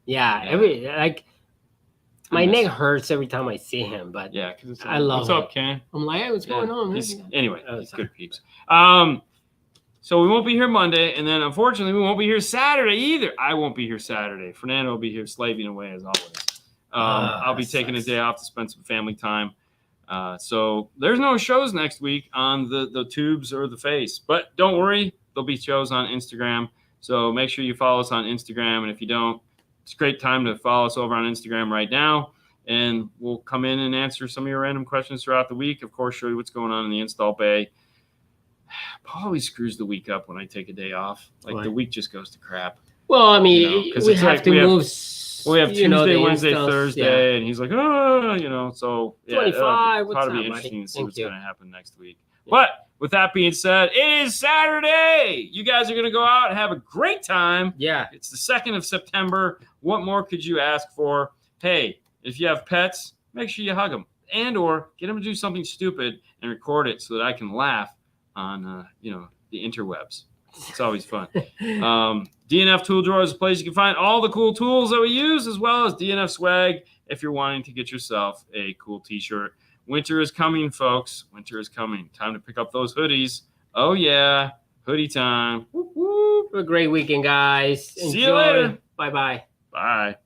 Yeah. My neck hurts every time I see him, but because I love what's up, Ken? I'm like, hey, what's going on? He's good peeps. So we won't be here Monday, and then unfortunately we won't be here Saturday either. I won't be here Saturday. Fernando will be here slaving away as always. I'll be taking a day off to spend some family time. So there's no shows next week on the tubes or the face, but don't worry, there'll be shows on Instagram. So make sure you follow us on Instagram. And if you don't, it's a great time to follow us over on Instagram right now. And we'll come in and answer some of your random questions throughout the week. Of course, show you what's going on in the install bay. Paul always screws the week up when I take a day off. Like the week just goes to crap. Well, I mean, we have to move. We have Tuesday, Wednesday, Thursday, and he's like, oh, so 25. It'll probably be interesting to see what's going to happen next week. Yeah. But with that being said, it is Saturday. You guys are going to go out and have a great time. Yeah. It's the 2nd of September. What more could you ask for? Hey, if you have pets, make sure you hug them and or get them to do something stupid and record it so that I can laugh on, the interwebs. It's always fun. DNF Tool Drawer is a place you can find all the cool tools that we use, as well as DNF swag if you're wanting to get yourself a cool t-shirt. Winter is coming, folks. Winter is coming. Time to pick up those hoodies. Oh, yeah. Hoodie time. Whoop, whoop. Have a great weekend, guys. See you later. Bye-bye. Bye.